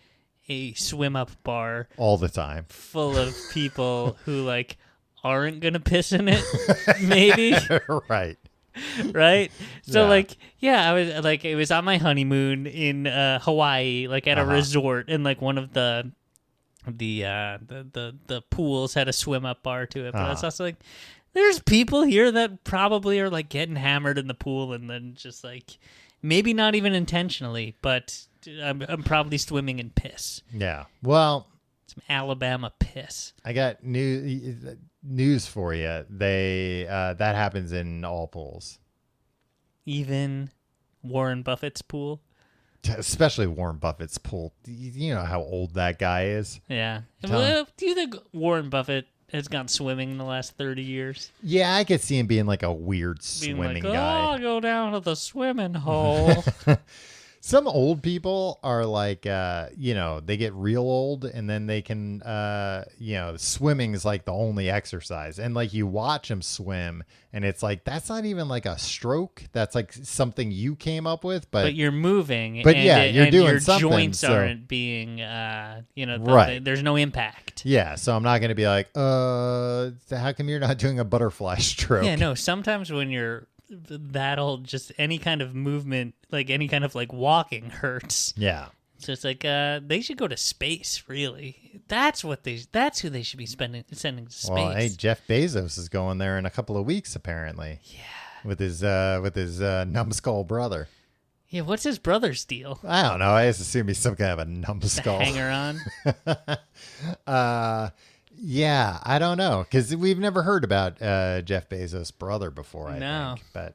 a swim up bar all the time. full of people who like aren't gonna piss in it, maybe. Right. Right? So Yeah. like, yeah, I was like, it was on my honeymoon in Hawaii, like at a resort, and like one of the pools had a swim up bar to it. But I was also like, there's people here that probably are like getting hammered in the pool and then just like maybe not even intentionally, but I'm probably swimming in piss. Yeah. Well, Some Alabama piss. I got news for you. They that happens in all pools, Even Warren Buffett's pool. especially Warren Buffett's pool. You know how old that guy is. Yeah. Tell Well, do you think Warren Buffett has gone swimming in the last 30 years? Yeah, I could see him being like a weird Being swimming like, guy. oh, I'll go down to the swimming hole. Some old people are like, they get real old and then they can, swimming is like the only exercise. And like you watch them swim and it's like, that's not even like a stroke. That's like something you came up with. But you're moving. But and yeah, you're and doing your something, joints so- aren't being, Right. there's no impact. Yeah. So I'm not going to be like, how come you're not doing a butterfly stroke? Yeah, no, sometimes when you're that old, just any kind of movement, like any kind of like walking hurts. Yeah. So it's like they should go to space. Really, that's who they should be sending to space. Well, hey, Jeff Bezos is going there in a couple of weeks, apparently. Yeah. With his numbskull brother. Yeah, what's his brother's deal? I don't know. I just assume he's some kind of a numbskull. Hanger on. Yeah, I don't know because we've never heard about Jeff Bezos' brother before. I think, but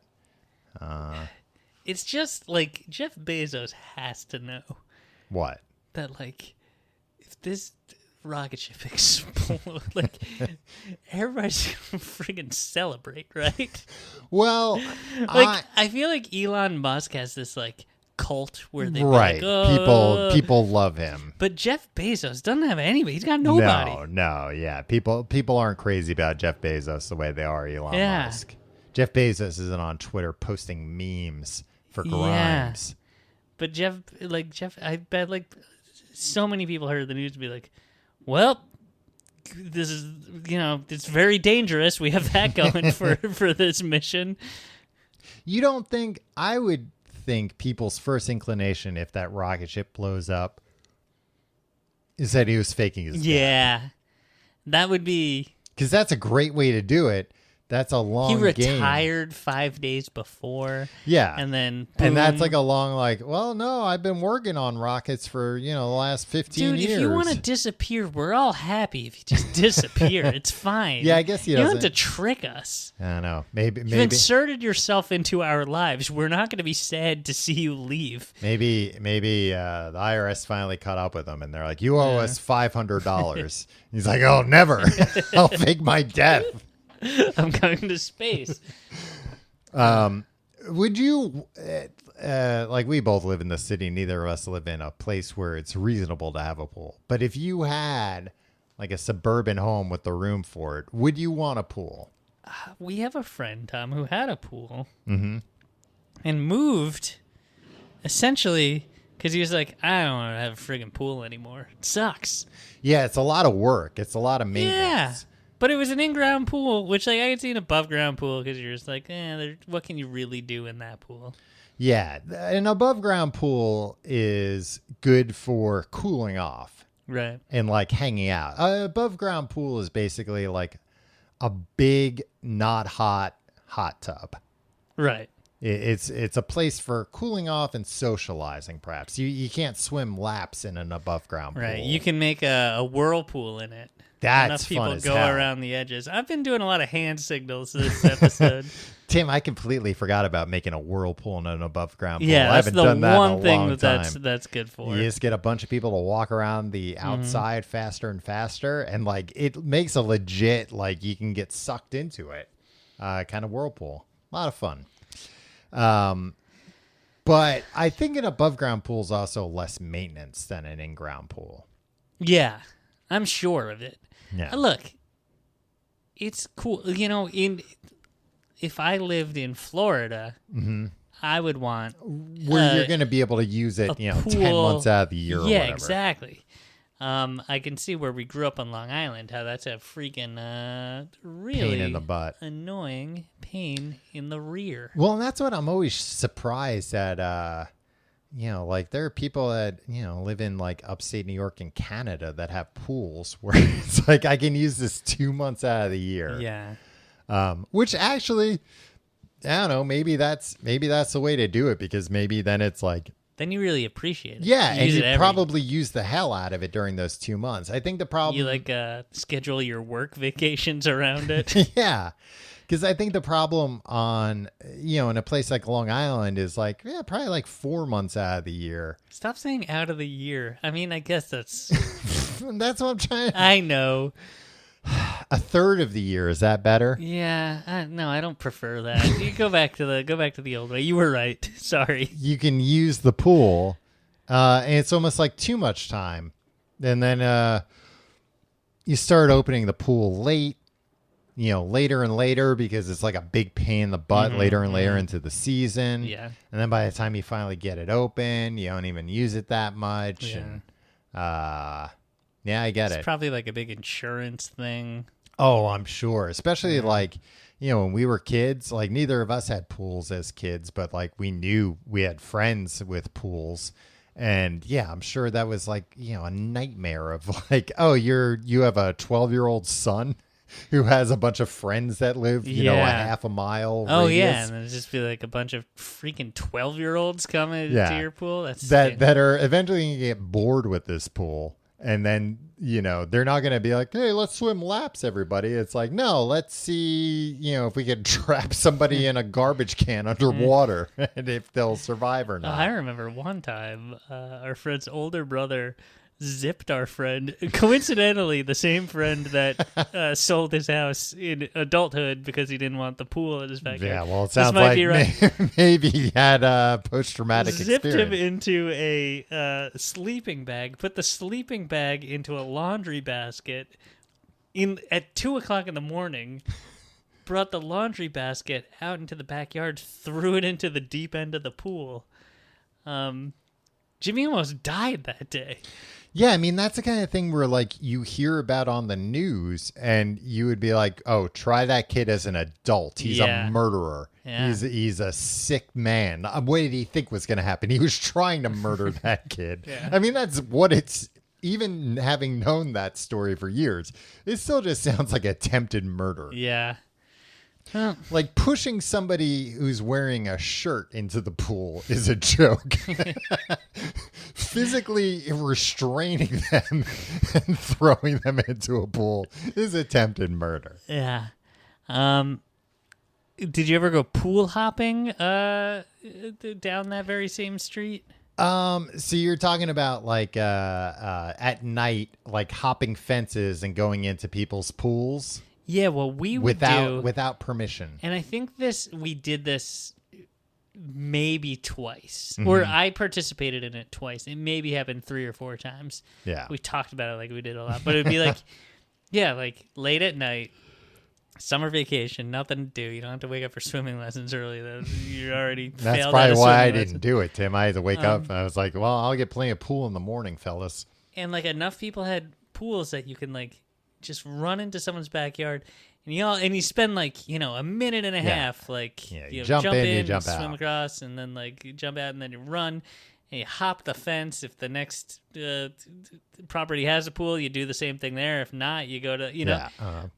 It's just like Jeff Bezos has to know what? that like if this rocket ship explodes, like everybody's gonna friggin' celebrate, right? Well, Like I feel like Elon Musk has this like cult where they right. like, oh. People love him. But Jeff Bezos doesn't have anybody. He's got nobody. No, yeah. People aren't crazy about Jeff Bezos the way they are Elon Yeah. Musk. Jeff Bezos isn't on Twitter posting memes for Grimes. But Jeff, I bet like so many people heard the news and be like, well, this is, it's very dangerous. We have that going for this mission. You don't think I would think people's first inclination if that rocket ship blows up is that he was faking his death? Yeah. That would be. Because that's a great way to do it. That's a long He game. retired 5 days before. Yeah. And then. And that's boom. like a long, well, no, I've been working on rockets for, the last 15 Dude, years. if you want to disappear, we're all happy if you just disappear. It's fine. Yeah, I guess he You don't have doesn't- to trick us. I don't know. Maybe. You've inserted yourself into our lives. We're not going to be sad to see you leave. Maybe the IRS finally caught up with him, and they're like, "You owe us $500." He's like, "Oh, never! I'll fake my death." I'm going to space. Would you, like, we both live in the city. Neither of us live in a place where it's reasonable to have a pool. But if you had like a suburban home with the room for it, would you want a pool? We have a friend, Tom, who had a pool and moved essentially because he was like, I don't want to have a friggin' pool anymore. It sucks. Yeah, it's a lot of work. It's a lot of maintenance. Yeah. But it was an in-ground pool, which like I could see an above-ground pool because you're just like, what can you really do in that pool? Yeah, an above ground pool is good for cooling off Right. and like hanging out. Above ground pool is basically like a big, not hot tub. Right. It's a place for cooling off and socializing. Perhaps you can't swim laps in an above ground pool. Right. You can make a whirlpool in it. That's Enough people fun as go hell. around the edges. I've been doing a lot of hand signals this episode. Tim, I completely forgot about making a whirlpool in an above ground pool. Yeah, I that's haven't the done that one in a thing long that's time. that's good for. You just get a bunch of people to walk around the Mm-hmm. outside faster and faster, and like it makes a legit like you can get sucked into it, kind of whirlpool. A lot of fun. But I think an above ground pool is also less maintenance than an in ground pool. Yeah, I'm sure of it. Yeah. Look, it's cool. If I lived in Florida, I would want Where you're going to be able to use it, 10 pool. months out of the year or Yeah, whatever. exactly. I can see where we grew up on Long Island, how that's a freaking really Pain in the butt. annoying pain in the rear. Well, and that's what I'm always surprised at. Like there are people that, live in like upstate New York and Canada that have pools where it's like I can use this 2 months out of the year. Yeah. Which actually, I don't know, maybe that's the way to do it, because maybe then it's like, Then you really appreciate it. yeah, and use you it every- probably use the hell out of it during those 2 months. I think the problem, You like schedule your work vacations around it. yeah, because I think the problem on, in a place like Long Island is like, yeah, probably like 4 months out of the year. Stop saying out of the year. I mean, I guess that's. That's what I'm trying. I know. A third of the year, is that better? Yeah. No, I don't prefer that. You go back to the old way. You were right. Sorry. You can use the pool, and it's almost like too much time. And then you start opening the pool late, later and later, because it's like a big pain in the butt later and later into the season. Yeah. And then by the time you finally get it open, you don't even use it that much. Yeah. And yeah, I get It's it. probably like a big insurance thing. Oh, I'm sure. Especially like, when we were kids, like neither of us had pools as kids, but like we knew we had friends with pools. And yeah, I'm sure that was like, a nightmare of like, oh, you have a 12-year-old son who has a bunch of friends that live, a half a mile Oh radius. yeah, and then it'd just be like a bunch of freaking 12-year-olds coming Yeah. to your pool. That's that are eventually going to get bored with this pool. And then, they're not going to be like, hey, let's swim laps, everybody. It's like, no, let's see, if we can trap somebody in a garbage can underwater and if they'll survive or not. I remember one time our friend's older brother zipped our friend, coincidentally the same friend that sold his house in adulthood because he didn't want the pool in his backyard. Yeah, well, it This sounds might like be right. maybe he had a post-traumatic Zipped experience. him into a sleeping bag, put the sleeping bag into a laundry basket at 2:00 in the morning, brought the laundry basket out into the backyard, threw it into the deep end of the pool. Jimmy almost died that day. Yeah, I mean, that's the kind of thing where, like, you hear about on the news and you would be like, oh, try that kid as an adult. He's Yeah. a murderer. Yeah. He's a sick man. What did he think was going to happen? He was trying to murder that kid. Yeah. I mean, that's what it's, even having known that story for years, it still just sounds like attempted murder. Yeah. Well, Like pushing somebody who's wearing a shirt into the pool is a joke. Physically restraining them and throwing them into a pool is attempted murder. yeah. Did you ever go pool hopping down that very same street? So you're talking about like at night, like hopping fences and going into people's pools Yeah, well, we would do, without permission. and I think we did this maybe twice, Mm-hmm. or I participated in it twice. It maybe happened 3 or 4 times. Yeah. We talked about it like we did a lot, but it'd be like, yeah, like late at night, summer vacation, nothing to do. You don't have to wake up for swimming lessons early. You already That's failed probably out of why I swimming didn't lessons. do it, Tim. I had to wake up and I was like, well, I'll get plenty of pool in the morning, fellas. And like enough people had pools that you can like just run into someone's backyard, and you spend like a minute and a half like Yeah, you jump in, you jump swim out. across, and then like you jump out, and then you run. And you hop the fence. If the next property has a pool, you do the same thing there. If not, you go to Yeah.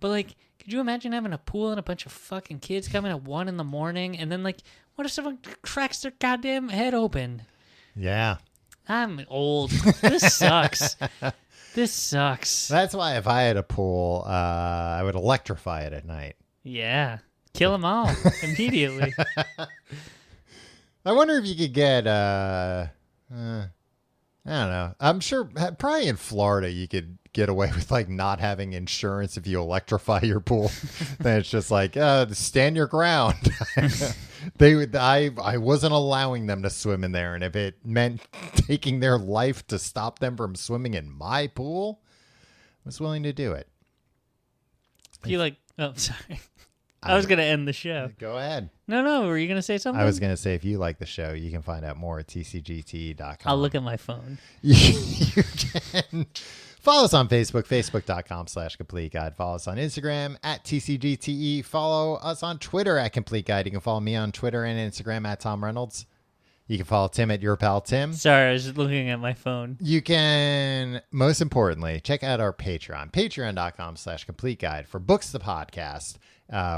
But like, could you imagine having a pool and a bunch of fucking kids coming at 1 a.m, and then like, what if someone cracks their goddamn head open? Yeah. I'm old. This sucks. This sucks. That's why if I had a pool, I would electrify it at night. Yeah. Kill them all immediately. I wonder if you could get, I don't know. I'm sure probably in Florida you could get away with like not having insurance if you electrify your pool. Then it's just like, stand your ground. I wasn't allowing them to swim in there. And if it meant taking their life to stop them from swimming in my pool, I was willing to do it. You like, oh, sorry. I was going to end the show. Go ahead. No, were you going to say something? I was going to say, if you like the show, you can find out more at tcgte.com. I'll look at my phone. You can follow us on Facebook, facebook.com/complete guide. Follow us on Instagram at TCGTE. Follow us on Twitter at Complete Guide. You can follow me on Twitter and Instagram at Tom Reynolds. You can follow Tim at Your Pal Tim. Sorry, I was just looking at my phone. You can, most importantly, check out our Patreon, patreon.com/complete guide for Books the Podcast,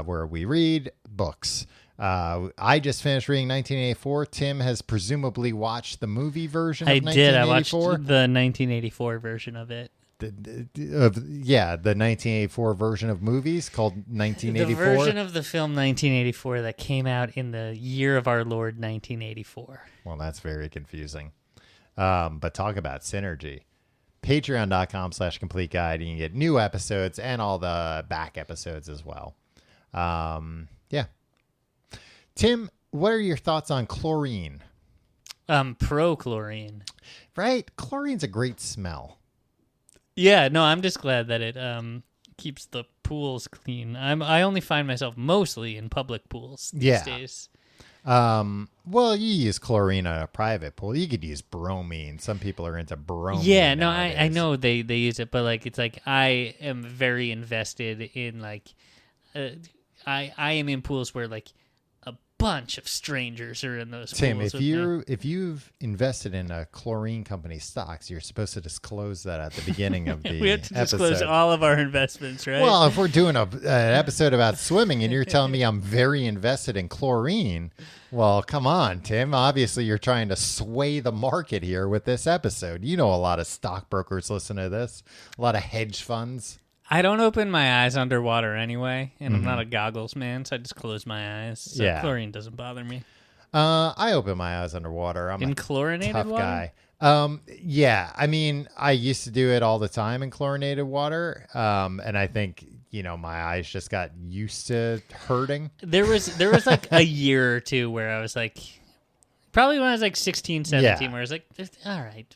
where we read books. I just finished reading 1984. Tim has presumably watched the movie version of 1984. I watched the 1984 version of it. The 1984 version of movies called 1984. The version of the film 1984 that came out in the year of our Lord 1984. Well, that's very confusing. But talk about synergy. Patreon.com/complete guide. You can get new episodes and all the back episodes as well. Yeah. Tim, what are your thoughts on chlorine? Pro chlorine. Right? Chlorine's a great smell. Yeah, no, I'm just glad that it keeps the pools clean. I only find myself mostly in public pools these days. Well, you use chlorine on a private pool. You could use bromine. Some people are into bromine. Yeah, no, I know they use it, but like it's like I am very invested in like I am in pools where like a bunch of strangers are in those Tim, pools. if you've invested in a chlorine company stocks, you're supposed to disclose that at the beginning of the we have to disclose episode. all of our investments, right? Well, if we're doing an episode about swimming and you're telling me I'm very invested in chlorine, well, come on, Tim. Obviously, you're trying to sway the market here with this episode. You know a lot of stockbrokers listen to this, a lot of hedge funds. I don't open my eyes underwater anyway, and I'm not a goggles man, so I just close my eyes. So chlorine doesn't bother me. I open my eyes underwater. I'm in a chlorinated tough water? guy. Yeah, I mean, I used to do it all the time in chlorinated water, and I think my eyes just got used to hurting. There was like a year or two where I was like, probably when I was like 16, 17, where I was like, all right,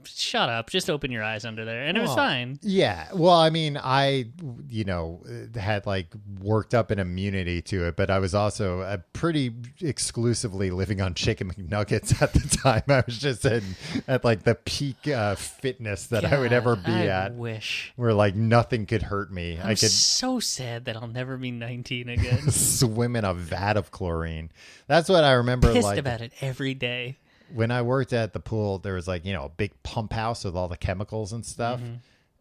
shut up. Just open your eyes under there. And it was fine. Yeah. Well, I mean, I, had like worked up an immunity to it, but I was also pretty exclusively living on chicken McNuggets at the time. I was just at like the peak fitness that I would ever be at. Wish. Where like nothing could hurt me. I'm so sad that I'll never be 19 again. Swim in a vat of chlorine. That's what I remember. Pissed about it every day. When I worked at the pool, there was like, a big pump house with all the chemicals and stuff.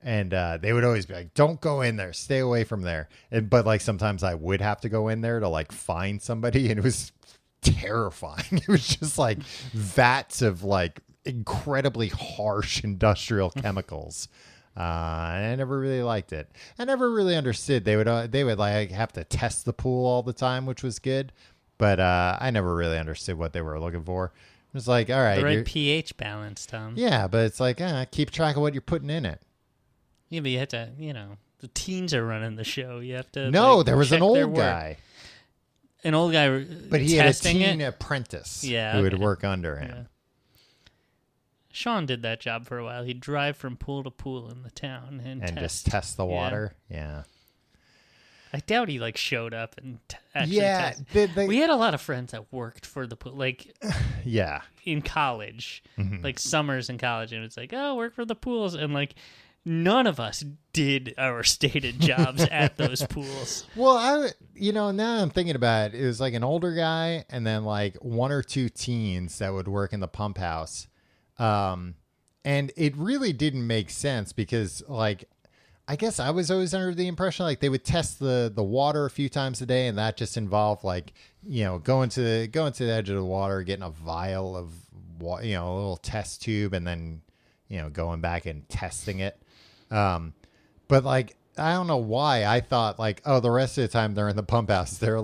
And they would always be like, don't go in there. Stay away from there. But like sometimes I would have to go in there to like find somebody. And it was terrifying. It was just like vats of like incredibly harsh industrial chemicals. And I never really liked it. I never really understood. They would like have to test the pool all the time, which was good. But I never really understood what they were looking for. It was like, all right. The right pH balance, Tom. Yeah, but it's like, keep track of what you're putting in it. Yeah, but you have to, the teens are running the show. You have to. No, there was an old guy. An old guy, but he had a teen apprentice who would work under him. Yeah. Sean did that job for a while. He'd drive from pool to pool in the town and just test the water. Yeah. I doubt he showed up and actually tested. We had a lot of friends that worked for the pool, in college, like summers in college, and it's like, oh, work for the pools, and none of us did our stated jobs at those pools. Well, now I'm thinking about it, it was like an older guy and then like one or two teens that would work in the pump house. And it really didn't make sense because I guess I was always under the impression they would test the water a few times a day, and that just involved going to the edge of the water, getting a vial of a little test tube, and then going back and testing it. But I don't know why I thought the rest of the time they're in the pump house, they're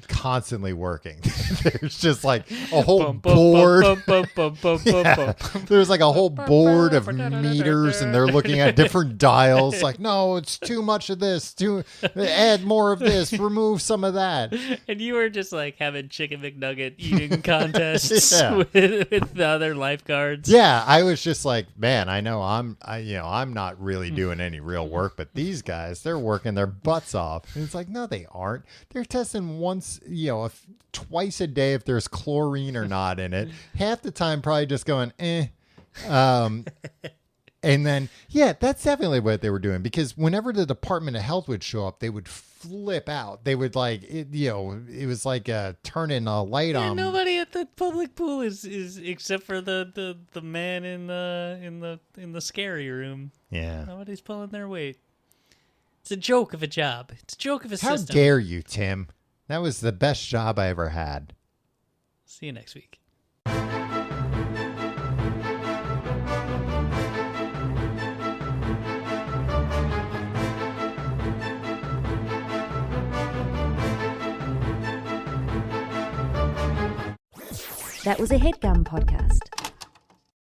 constantly working. There's just a whole board. There's a whole board of meters and they're looking at different dials. No, it's too much of this. Add more of this. Remove some of that. And you were just having chicken McNugget eating contests with the other lifeguards. Yeah, I was just man, I know I'm not really doing any real work, but these guys guys. They're working their butts off. And it's like, no, they aren't. They're testing once, twice a day if there's chlorine or not in it. Half the time, probably just going, eh. And then, yeah, that's definitely what they were doing, because whenever the Department of Health would show up, they would flip out. They would it was like turning a light on. Nobody at the public pool is except for the man in the scary room. Yeah. Nobody's pulling their weight. It's a joke of a job. It's a joke of a How system. How dare you, Tim? That was the best job I ever had. See you next week. That was a HeadGum podcast.